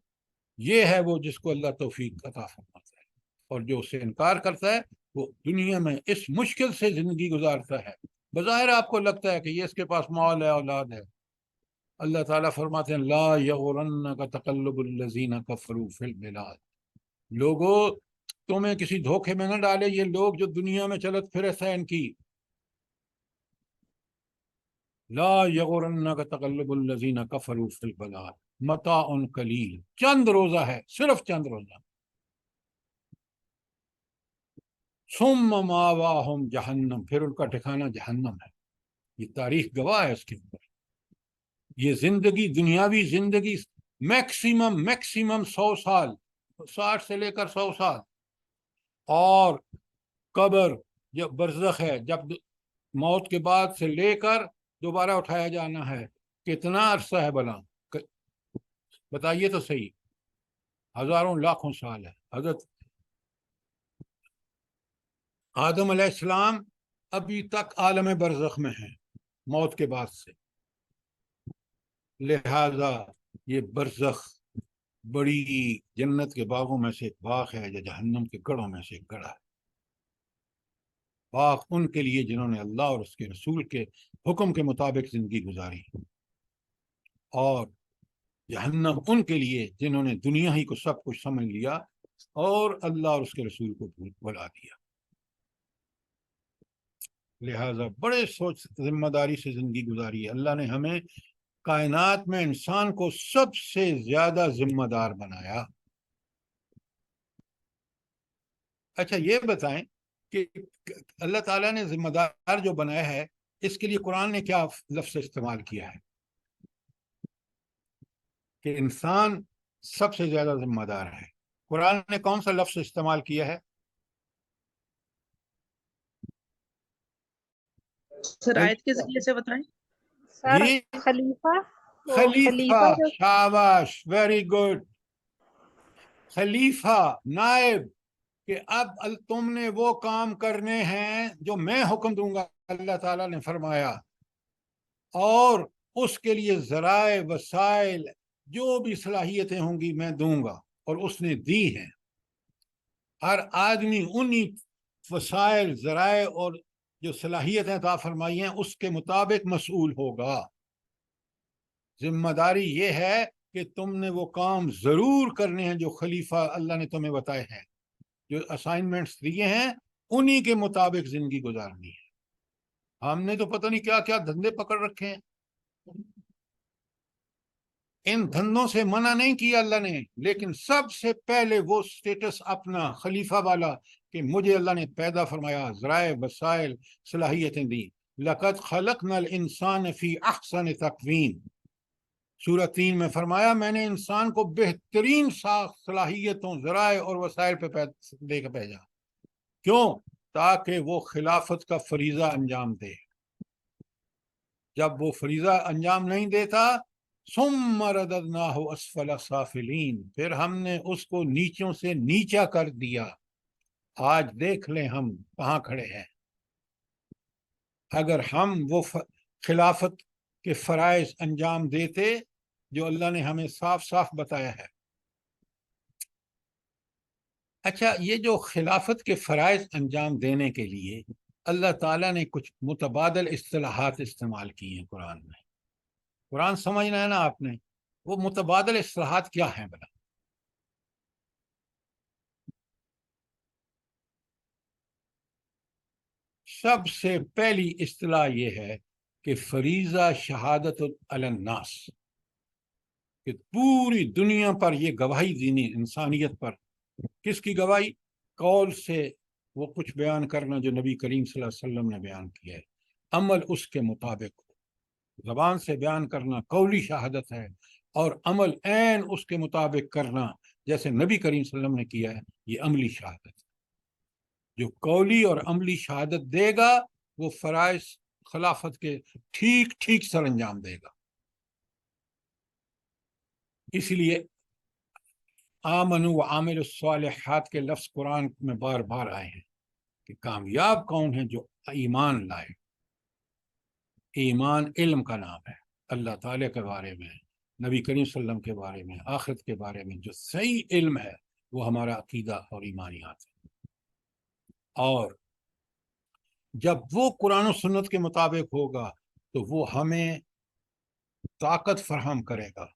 یہ ہے وہ جس کو اللہ توفیق عطا فرماتا ہے، اور جو اس سے انکار کرتا ہے وہ دنیا میں اس مشکل سے زندگی گزارتا ہے۔ بظاہر آپ کو لگتا ہے کہ یہ اس کے پاس مال ہے، اولاد ہے، اللہ تعالیٰ فرماتے ہیں لا یغرنک تقلب الذین کفروا فی البلاد، لوگوں تمہیں کسی دھوکے میں نہ ڈالے یہ لوگ جو دنیا میں چلت پھرت ہے ان کی، لا یغرنک تقلب الذین کفروا فی البلاد متاع قلیل، چند روزہ ہے، صرف چند روزہ، ثم ماواہم جہنم، پھر ان کا ٹھکانہ جہنم ہے۔ یہ تاریخ گواہ ہے اس کے اوپر۔ یہ زندگی، دنیاوی زندگی میکسیمم 100 سال، 60 سے لے کر 100 سال، اور قبر جب برزخ ہے، جب موت کے بعد سے لے کر دوبارہ اٹھایا جانا ہے، کتنا عرصہ ہے بلا؟ بتائیے تو صحیح، ہزاروں لاکھوں سال ہے۔ حضرت آدم علیہ السلام ابھی تک عالم برزخ میں ہیں موت کے بعد سے، لہذا یہ برزخ بڑی جنت کے باغوں میں سے ایک باغ ہے، یا جہنم کے گڑھوں میں سے ایک گڑھ ہے۔ باغ ان کے لیے جنہوں نے اللہ اور اس کے رسول کے حکم کے مطابق زندگی گزاری، اور جہنم ان کے لیے جنہوں نے دنیا ہی کو سب کچھ سمجھ لیا اور اللہ اور اس کے رسول کو بھلا دیا۔ لہذا بڑے سوچ ذمہ داری سے زندگی گزاری ہے۔ اللہ نے ہمیں کائنات میں انسان کو سب سے زیادہ ذمہ دار بنایا۔ اچھا یہ بتائیں کہ اللہ تعالیٰ نے ذمہ دار جو بنایا ہے، اس کے لیے قرآن نے کیا لفظ استعمال کیا ہے کہ انسان سب سے زیادہ ذمہ دار ہے؟ قرآن نے کون سا لفظ استعمال کیا ہے؟ سر آیت کے ذریعے سے بتائیں۔ سر جی خلیفہ، وہ خلیفہ، جو شاباش، ویری گڈ، خلیفہ، نائب، کہ اب تم نے وہ کام کرنے ہیں جو میں حکم دوں گا، اللہ تعالیٰ نے فرمایا، اور اس کے لیے ذرائع، وسائل، جو بھی صلاحیتیں ہوں گی میں دوں گا، اور اس نے دی ہیں۔ ہر آدمی انہی وسائل، ذرائع اور جو صلاحیتیں عطا فرمائی ہیں اس کے مطابق مسئول ہوگا۔ ذمہ داری یہ ہے کہ تم نے وہ کام ضرور کرنے ہیں جو خلیفہ اللہ نے تمہیں بتائے ہیں، جو اسائنمنٹس دیے ہیں انہی کے مطابق زندگی گزارنی ہے۔ ہم نے تو پتہ نہیں کیا کیا دھندے پکڑ رکھے ہیں۔ ان دھندوں سے منع نہیں کیا اللہ نے، لیکن سب سے پہلے وہ سٹیٹس اپنا خلیفہ والا کہ مجھے اللہ نے پیدا فرمایا، ذرائع، وسائل، صلاحیتیں دی۔ لَقَدْ خَلَقْنَا الْإِنسَانَ فِي أَحْسَنِ تَقْوِيمٍ، سورہ 3 میں فرمایا میں نے انسان کو بہترین صلاحیتوں، ذرائع اور وسائل پہ دے کے بھیجا۔ کیوں؟ تاکہ وہ خلافت کا فریضہ انجام دے۔ جب وہ فریضہ انجام نہیں دیتا، ثم رددناہ اسفل سافلین، پھر ہم نے اس کو نیچوں سے نیچا کر دیا۔ آج دیکھ لیں ہم کہاں کھڑے ہیں۔ اگر ہم وہ خلافت کے فرائض انجام دیتے جو اللہ نے ہمیں صاف صاف بتایا ہے۔ اچھا، یہ جو خلافت کے فرائض انجام دینے کے لیے اللہ تعالیٰ نے کچھ متبادل اصطلاحات استعمال کی ہیں قرآن میں۔ قرآن سمجھنا ہے نا آپ نے، وہ متبادل اصطلاحات کیا ہیں بلا؟ سب سے پہلی اصطلاح یہ ہے کہ فریضہ شہادت علی الناس، کہ پوری دنیا پر یہ گواہی دینی انسانیت پر۔ کس کی گواہی؟ قول سے وہ کچھ بیان کرنا جو نبی کریم صلی اللہ علیہ وسلم نے بیان کیا ہے، عمل اس کے مطابق ہو۔ زبان سے بیان کرنا قولی شہادت ہے، اور عمل عین اس کے مطابق کرنا جیسے نبی کریم صلی اللہ علیہ وسلم نے کیا ہے، یہ عملی شہادت ہے۔ جو قولی اور عملی شہادت دے گا وہ فرائض خلافت کے ٹھیک ٹھیک سر انجام دے گا۔ اسی لیے آمنوا وعاملوا الصالحات کے لفظ قرآن میں بار بار آئے ہیں کہ کامیاب کون ہیں؟ جو ایمان لائے۔ ایمان علم کا نام ہے، اللہ تعالیٰ کے بارے میں، نبی کریم صلی اللہ علیہ وسلم کے بارے میں، آخرت کے بارے میں جو صحیح علم ہے وہ ہمارا عقیدہ اور ایمانیات ہے۔ اور جب وہ قرآن و سنت کے مطابق ہوگا تو وہ ہمیں طاقت فراہم کرے گا،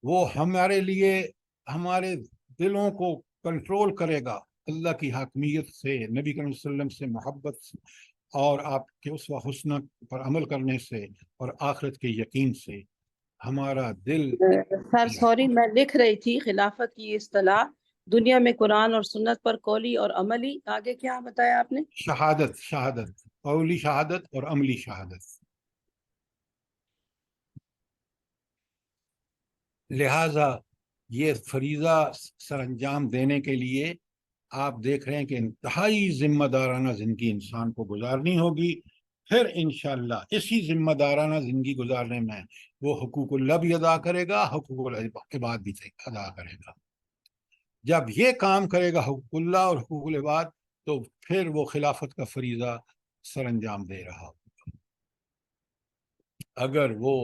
وہ ہمارے لیے ہمارے دلوں کو کنٹرول کرے گا، اللہ کی حاکمیت سے، نبی کریم صلی اللہ علیہ وسلم سے محبت سے، اور آپ کے اسوہ حسنہ پر عمل کرنے سے، اور آخرت کے یقین سے ہمارا دل۔ سر سوری، میں لکھ رہی تھی خلافت کی اصطلاح دنیا میں قرآن اور سنت پر قولی اور عملی، آگے کیا بتایا آپ نے؟ شہادت، قولی شہادت اور عملی شہادت۔ لہٰذا یہ فریضہ سر انجام دینے کے لیے آپ دیکھ رہے ہیں کہ انتہائی ذمہ دارانہ زندگی انسان کو گزارنی ہوگی۔ پھر انشاءاللہ اسی ذمہ دارانہ زندگی گزارنے میں وہ حقوق اللہ بھی ادا کرے گا، حقوق العباد بھی ادا کرے گا۔ جب یہ کام کرے گا حقوق اللہ اور حقوق العباد، تو پھر وہ خلافت کا فریضہ سر انجام دے رہا ہوگا۔ اگر وہ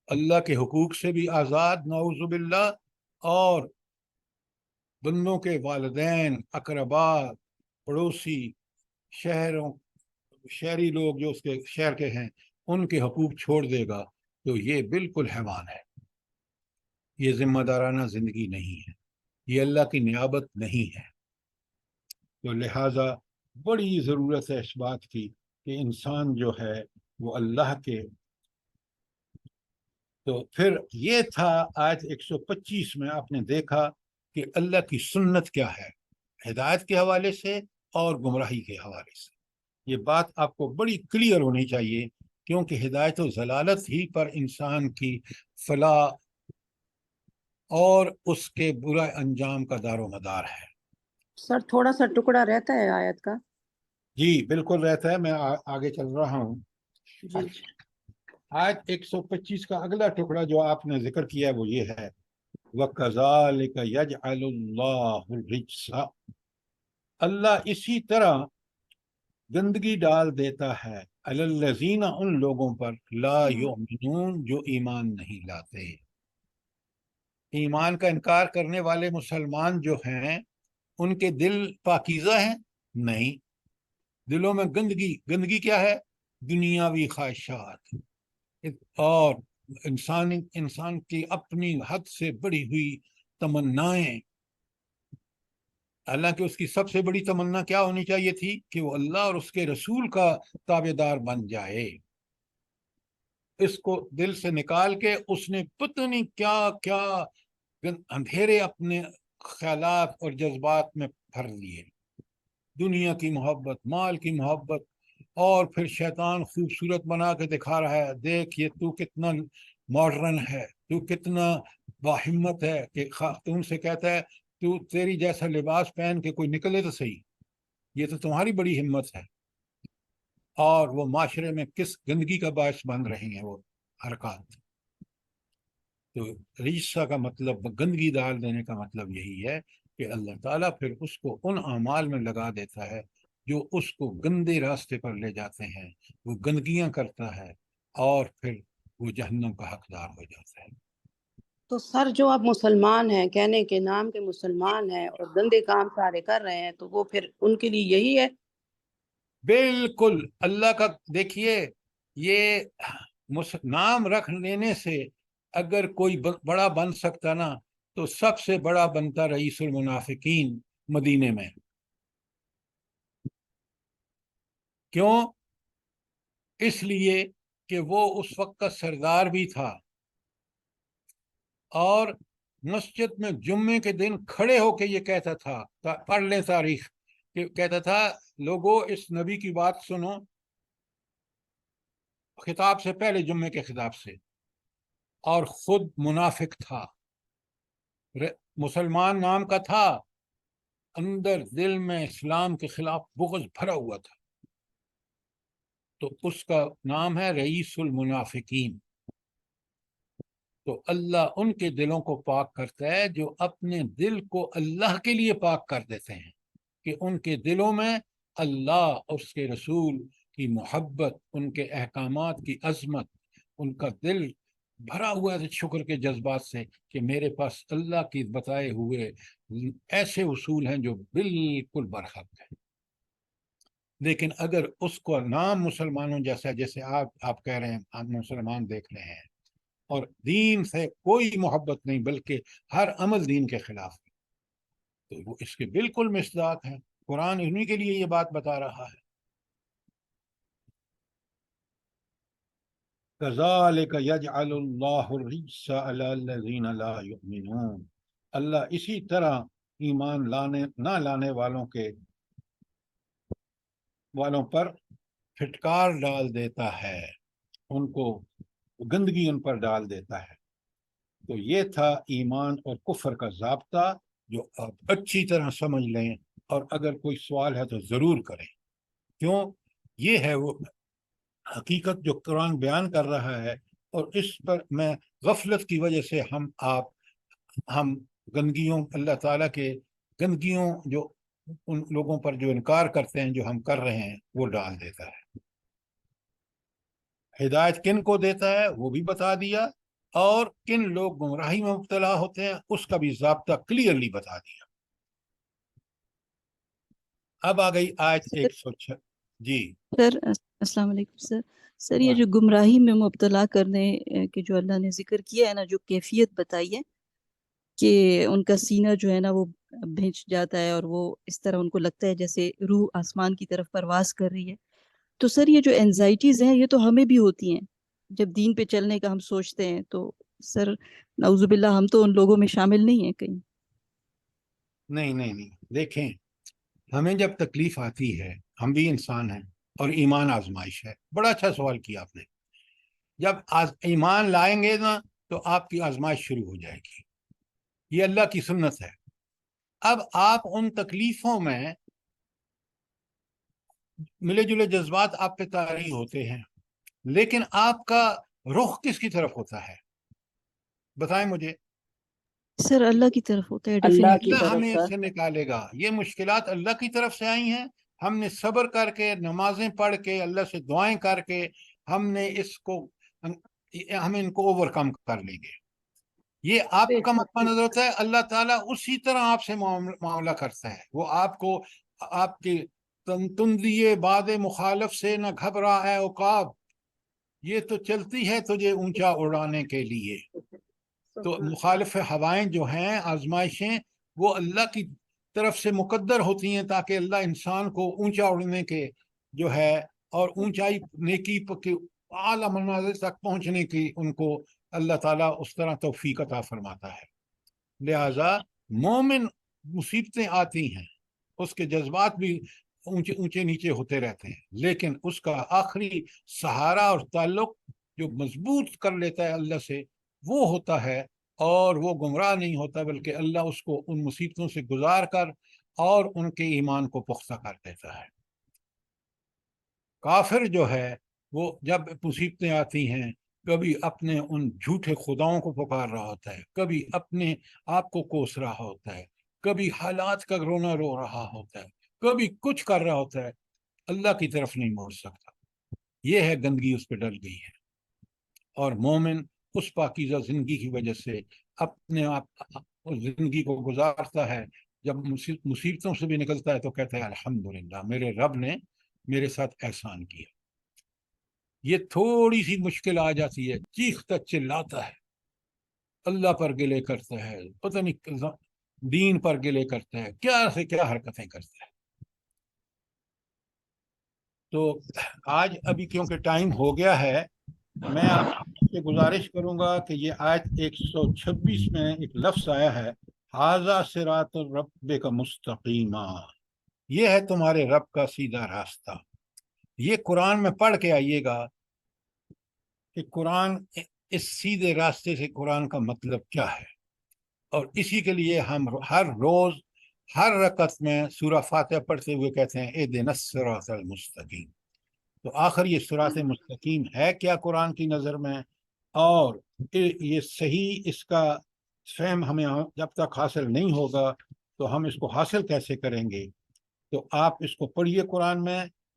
اللہ کے حقوق سے بھی آزاد، نعوذ باللہ، اور بندوں کے والدین، اقربا، پڑوسی، شہری لوگ جو اس کے شہر کے ہیں، ان کے حقوق چھوڑ دے گا، تو یہ بالکل حیوان ہے، یہ ذمہ دارانہ زندگی نہیں ہے، یہ اللہ کی نیابت نہیں ہے۔ تو لہٰذا بڑی ضرورت ہے اس بات کی کہ انسان جو ہے وہ اللہ کے۔ تو پھر یہ تھا آیت 125 میں آپ نے دیکھا کہ اللہ کی سنت کیا ہے، ہدایت کے حوالے سے اور گمراہی کے حوالے سے۔ یہ بات آپ کو بڑی کلیئر ہونی چاہیے، کیونکہ ہدایت و ضلالت ہی پر انسان کی فلاح اور اس کے برا انجام کا دار و مدار ہے۔ سر تھوڑا سا ٹکڑا رہتا ہے آیت کا۔ جی بالکل رہتا ہے، میں آگے چل رہا ہوں۔ جی آیت 125 کا اگلا ٹکڑا جو آپ نے ذکر کیا ہے وہ یہ ہے، وَكَذَلِكَ يَجْعَلُ اللَّهُ الرِّجْسَ، اللہ اسی طرح گندگی ڈال دیتا ہے علی الذین، ان لوگوں پر لا یؤمنون، جو ایمان نہیں لاتے۔ ایمان کا انکار کرنے والے مسلمان جو ہیں ان کے دل پاکیزہ ہیں؟ نہیں، دلوں میں گندگی کیا ہے؟ دنیاوی خواہشات اور انسان کی اپنی حد سے بڑھی ہوئی تمنائیں۔ حالانکہ اس کی سب سے بڑی تمنا کیا ہونی چاہیے تھی؟ کہ وہ اللہ اور اس کے رسول کا تابع دار بن جائے۔ اس کو دل سے نکال کے اس نے پتہ نہیں کیا کیا اندھیرے اپنے خیالات اور جذبات میں بھر لیے، دنیا کی محبت، مال کی محبت، اور پھر شیطان خوبصورت بنا کے دکھا رہا ہے، دیکھ یہ تو کتنا ماڈرن ہے، تو کتنا باہمت ہے، کہ خاتون سے کہتا ہے تو تیری جیسا لباس پہن کے کوئی نکلے تو صحیح، یہ تو تمہاری بڑی ہمت ہے۔ اور وہ معاشرے میں کس گندگی کا باعث بن رہی ہیں وہ حرکات۔ تو رجسہ کا مطلب، گندگی ڈال دینے کا مطلب یہی ہے کہ اللہ تعالیٰ پھر اس کو ان اعمال میں لگا دیتا ہے جو اس کو گندے راستے پر لے جاتے ہیں، وہ گندگیاں کرتا ہے، اور پھر وہ جہنم کا حقدار ہو جاتا ہے۔ تو سر جو آپ مسلمان ہیں، کہنے کے نام کے مسلمان ہیں اور گندے کام سارے کر رہے ہیں، تو وہ پھر ان کے لیے یہی ہے؟ بالکل اللہ کا دیکھیے، یہ نام رکھ لینے سے اگر کوئی بڑا بن سکتا نا، تو سب سے بڑا بنتا رئیس المنافقین مدینے میں۔ کیوں؟ اس لیے کہ وہ اس وقت کا سردار بھی تھا، اور مسجد میں جمعے کے دن کھڑے ہو کے یہ کہتا تھا، پڑھ لیں تاریخ، کہ کہتا تھا لوگوں اس نبی کی بات سنو، خطاب سے پہلے، جمعے کے خطاب سے، اور خود منافق تھا، مسلمان نام کا تھا، اندر دل میں اسلام کے خلاف بغض بھرا ہوا تھا، تو اس کا نام ہے رئیس المنافقین۔ تو اللہ ان کے دلوں کو پاک کرتا ہے جو اپنے دل کو اللہ کے لیے پاک کر دیتے ہیں، کہ ان کے دلوں میں اللہ اور اس کے رسول کی محبت، ان کے احکامات کی عظمت، ان کا دل بھرا ہوا ہے شکر کے جذبات سے کہ میرے پاس اللہ کی بتائے ہوئے ایسے اصول ہیں جو بالکل برحق ہیں۔ لیکن اگر اس کو نام مسلمانوں جیسا، جیسے آپ کہہ رہے ہیں آپ مسلمان دیکھ رہے ہیں، اور دین سے کوئی محبت نہیں بلکہ ہر عمل دین کے خلاف ہے، تو وہ اس کے بالکل مصداق ہیں۔ قرآن انہی کے لیے یہ بات بتا رہا ہے۔ كَذَلِكَ يَجْعَلُ اللَّهُ الرِّجْسَ عَلَى الَّذِينَ لَا يُؤْمِنُونَ، اللہ اسی طرح ایمان نہ لانے والوں پر پھٹکار ڈال دیتا ہے، ان کو گندگی ان پر ڈال دیتا ہے۔ تو یہ تھا ایمان اور کفر کا ضابطہ، جو آپ اچھی طرح سمجھ لیں، اور اگر کوئی سوال ہے تو ضرور کریں۔ کیوں؟ یہ ہے وہ حقیقت جو قرآن بیان کر رہا ہے، اور اس پر میں غفلت کی وجہ سے ہم گندگیوں، اللہ تعالیٰ کے گندگیوں جو ان لوگوں پر جو انکار کرتے ہیں، جو ہم کر رہے ہیں، وہ ڈال دیتا ہے۔ ہدایت کن کو دیتا ہے وہ بھی بتا دیا، اور کن لوگ گمراہی میں مبتلا ہوتے ہیں اس کا بھی ضابطہ کلیئرلی بتا دیا۔ اب آ گئی آیت 106۔ جی سر السلام علیکم سر۔ سر یہ واہ، جو گمراہی میں مبتلا کرنے کے جو اللہ نے ذکر کیا ہے نا، جو کیفیت بتائی ہے کہ ان کا سینہ جو ہے نا وہ بھینچ جاتا ہے، اور وہ اس طرح ان کو لگتا ہے جیسے روح آسمان کی طرف پرواز کر رہی ہے۔ تو سر یہ جو اینزائٹیز ہیں یہ تو ہمیں بھی ہوتی ہیں جب دین پہ چلنے کا ہم سوچتے ہیں، تو سر نعوذ باللہ ہم تو ان لوگوں میں شامل نہیں ہیں کہیں؟ نہیں، دیکھیں، ہمیں جب تکلیف آتی ہے، ہم بھی انسان ہیں، اور ایمان آزمائش ہے۔ بڑا اچھا سوال کیا آپ نے۔ جب ایمان لائیں گے نا تو آپ کی آزمائش شروع ہو جائے گی، یہ اللہ کی سنت ہے۔ اب آپ ان تکلیفوں میں ملے جلے جذبات آپ پہ طاری ہوتے ہیں، لیکن آپ کا رخ کس کی طرف ہوتا ہے؟ بتائیں مجھے۔ سر اللہ کی طرف ہوتا ہے اللہ کی ڈیفینیٹلی۔ اللہ طرف ہمیں اس سر۔ سے نکالے گا۔ یہ مشکلات اللہ کی طرف سے آئی ہیں، ہم نے صبر کر کے، نمازیں پڑھ کے، اللہ سے دعائیں کر کے ہم ان کو اوورکم کر لیں گے۔ یہ آپ کا مقام نظر ہوتا ہے، اللہ تعالیٰ اسی طرح آپ سے معاملہ کرتا ہے۔ وہ آپ کو آپ کی تندیے باد مخالف سے نہ گھبرا ہے عقاب، یہ تو چلتی ہے تجھے اونچا اڑانے کے لیے۔ تو مخالف ہوائیں جو ہیں، آزمائشیں، وہ اللہ کی طرف سے مقدر ہوتی ہیں تاکہ اللہ انسان کو اونچا اڑنے کے جو ہے، اور اونچائی نیکی کے اعلیٰ منازل تک پہنچنے کی ان کو اللہ تعالیٰ اس طرح توفیق عطا فرماتا ہے۔ لہذا مومن مصیبتیں آتی ہیں، اس کے جذبات بھی اونچے نیچے ہوتے رہتے ہیں، لیکن اس کا آخری سہارا اور تعلق جو مضبوط کر لیتا ہے اللہ سے، وہ ہوتا ہے، اور وہ گمراہ نہیں ہوتا، بلکہ اللہ اس کو ان مصیبتوں سے گزار کر اور ان کے ایمان کو پختہ کر دیتا ہے۔ کافر جو ہے وہ جب مصیبتیں آتی ہیں، کبھی اپنے ان جھوٹے خداؤں کو پکار رہا ہوتا ہے، کبھی اپنے آپ کو کوس رہا ہوتا ہے، کبھی حالات کا رونا رو رہا ہوتا ہے، کبھی کچھ کر رہا ہوتا ہے، اللہ کی طرف نہیں موڑ سکتا۔ یہ ہے گندگی اس پہ ڈل گئی ہے، اور مومن اس پاکیزہ زندگی کی وجہ سے اپنے آپ زندگی کو گزارتا ہے۔ جب مصیبتوں سے بھی نکلتا ہے تو کہتا ہے الحمدللہ، میرے رب نے میرے ساتھ احسان کیا۔ یہ تھوڑی سی مشکل آ جاتی ہے، چیختا چلاتا ہے، اللہ پر گلے کرتا ہے، پتہ نہیں دین پر گلے کرتا ہے، کیا سے کیا حرکتیں کرتا ہے۔ تو آج ابھی کیونکہ ٹائم ہو گیا ہے، میں آپ سے گزارش کروں گا کہ یہ آیت 126 میں ایک لفظ آیا ہے، ھذا صراط ربک مستقیما، یہ ہے تمہارے رب کا سیدھا راستہ۔ یہ قرآن میں پڑھ کے آئیے گا کہ قرآن، اس سیدھے راستے سے قرآن کا مطلب کیا ہے، اور اسی کے لیے ہم ہر روز ہر رکعت میں سورہ فاتحہ پڑھتے ہوئے کہتے ہیں اہدنا الصراط المستقیم۔ تو آخر یہ صراط مستقیم ہے کیا قرآن کی نظر میں، اور یہ صحیح اس کا فہم ہمیں جب تک حاصل نہیں ہوگا تو ہم اس کو حاصل کیسے کریں گے؟ تو آپ اس کو پڑھیے قرآن میں،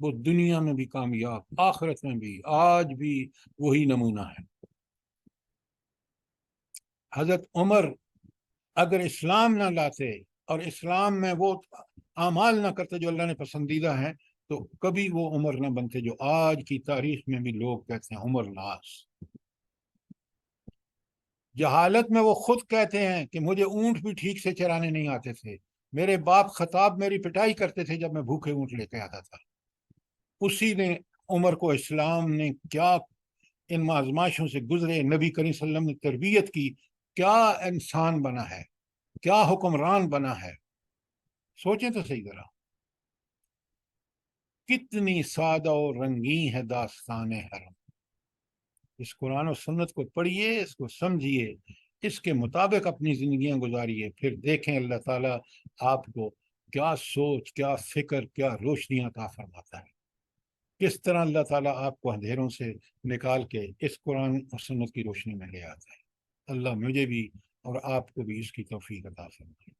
وہ دنیا میں بھی کامیاب، آخرت میں بھی، آج بھی وہی نمونہ ہے۔ حضرت عمر اگر اسلام نہ لاتے اور اسلام میں وہ اعمال نہ کرتے جو اللہ نے پسندیدہ ہیں تو کبھی وہ عمر نہ بنتے جو آج کی تاریخ میں بھی لوگ کہتے ہیں عمر ناز۔ جہالت میں وہ خود کہتے ہیں کہ مجھے اونٹ بھی ٹھیک سے چرانے نہیں آتے تھے، میرے باپ خطاب میری پٹائی کرتے تھے جب میں بھوکے اونٹ لے کے آتا تھا۔ اسی نے عمر کو اسلام نے کیا ان آزمائشوں سے گزرے، نبی کریم صلی اللہ علیہ وسلم نے تربیت کی، کیا انسان بنا ہے، کیا حکمران بنا ہے۔ سوچیں تو صحیح ذرا، کتنی سادہ و رنگین ہے داستان حرم۔ اس قرآن و سنت کو پڑھیے، اس کو سمجھیے، اس کے مطابق اپنی زندگیاں گزاریے، پھر دیکھیں اللہ تعالیٰ آپ کو کیا سوچ، کیا فکر، کیا روشنی عطا فرماتا ہے، کس طرح اللہ تعالیٰ آپ کو اندھیروں سے نکال کے اس قرآن و سنت کی روشنی میں لے آتا ہے۔ اللہ مجھے بھی اور آپ کو بھی اس کی توفیق عطا فرمائے۔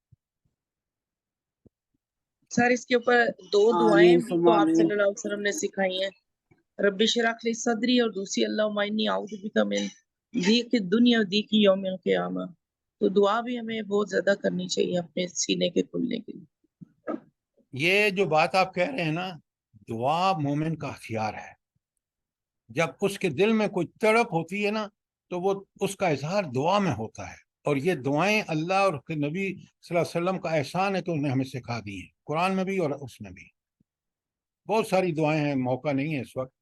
سر اس کے اوپر دو دعائیں آمین بھی ثم تو آپ آمین۔ صلی اللہ علیہ وسلم نے سکھائی ہیں، رب اشرح لی صدری، اور دوسری اللہم انی اعوذ بک من ضیق الدنیا و ضیق یوم القیامہ۔ تو دعا بھی ہمیں بہت زیادہ کرنی چاہیے اپنے سینے کے کھلنے کے لیے۔ یہ جو بات آپ کہہ رہے ہیں نا، دعا مومن کا ہتھیار ہے۔ جب اس کے دل میں کوئی تڑپ ہوتی ہے نا تو وہ اس کا اظہار دعا میں ہوتا ہے، اور یہ دعائیں اللہ اور نبی صلی اللہ علیہ وسلم کا احسان ہے کہ انہوں نے ہمیں سکھا دی ہیں، قرآن میں بھی اور اس میں بھی بہت ساری دعائیں ہیں، موقع نہیں ہے اس وقت۔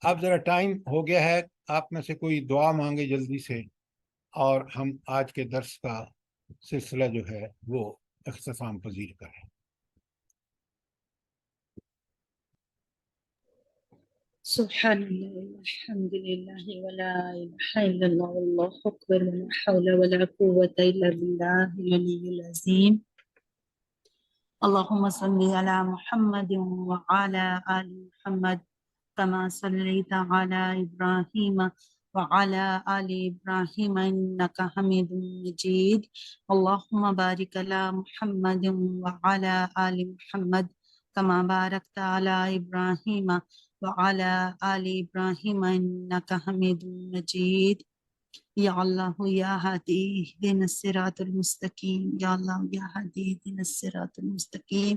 اب ذرا ٹائم ہو گیا ہے، آپ میں سے کوئی دعا مانگے جلدی سے، اور ہم آج کے درس کا سلسلہ جو ہے وہ اختتام پذیر کریں۔ سبحان اللہ الحمد للہ ولا الہ الا اللہ واللہ اکبر ولا حول ولا قوة الا باللہ العلی العظیم۔ اللہم صلی علی محمد وعلی آل محمد كما صلیت علی ابراہیم وعلی آل ابراہیم انک حمید مجید۔ اللہم بارک علی محمد وعلی آل محمد كما بارکت علی ابراہیم وعلى آل إبراهيم إنك حميد مجيد۔ یا اللہ یا ہادی اہدنا الصراط المستقیم، یا اللہ یا ہادی اہدنا الصراط المستقیم۔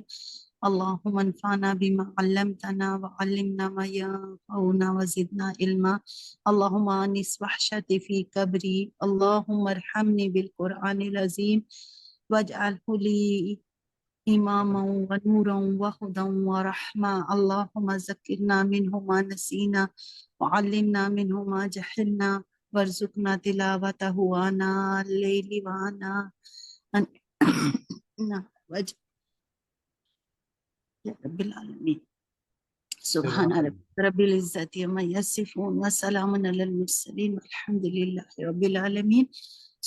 اللہم انفعنا بما علمتنا وعلمنا ما ينفعنا وزدنا علما۔ اللہم آنس وحشتی فی قبری، اللہم ارحمنی بالقرآن العظیم واجعلہ لی اماما ونورا وہدا ورحمہ۔ اللہم ذکرنا منہ ما نسینا وعلمنا منہ ما جہلنا وارزقنا تلاوتہ آناء اللیل وآناء النہار یا رب العالمین۔ سبحان رب العزت عما یصفون وسلام علی المرسلین والحمد للہ رب العالمین۔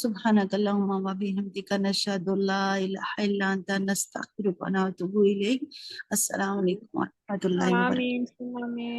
سبحانک اللہم و بحمدک نشہد ان لا الہ الا انت نستغفرک ونتوب الیک۔ السلام علیکم و رحمۃ اللہ وبرکاتہ۔ آمین ثم آمین۔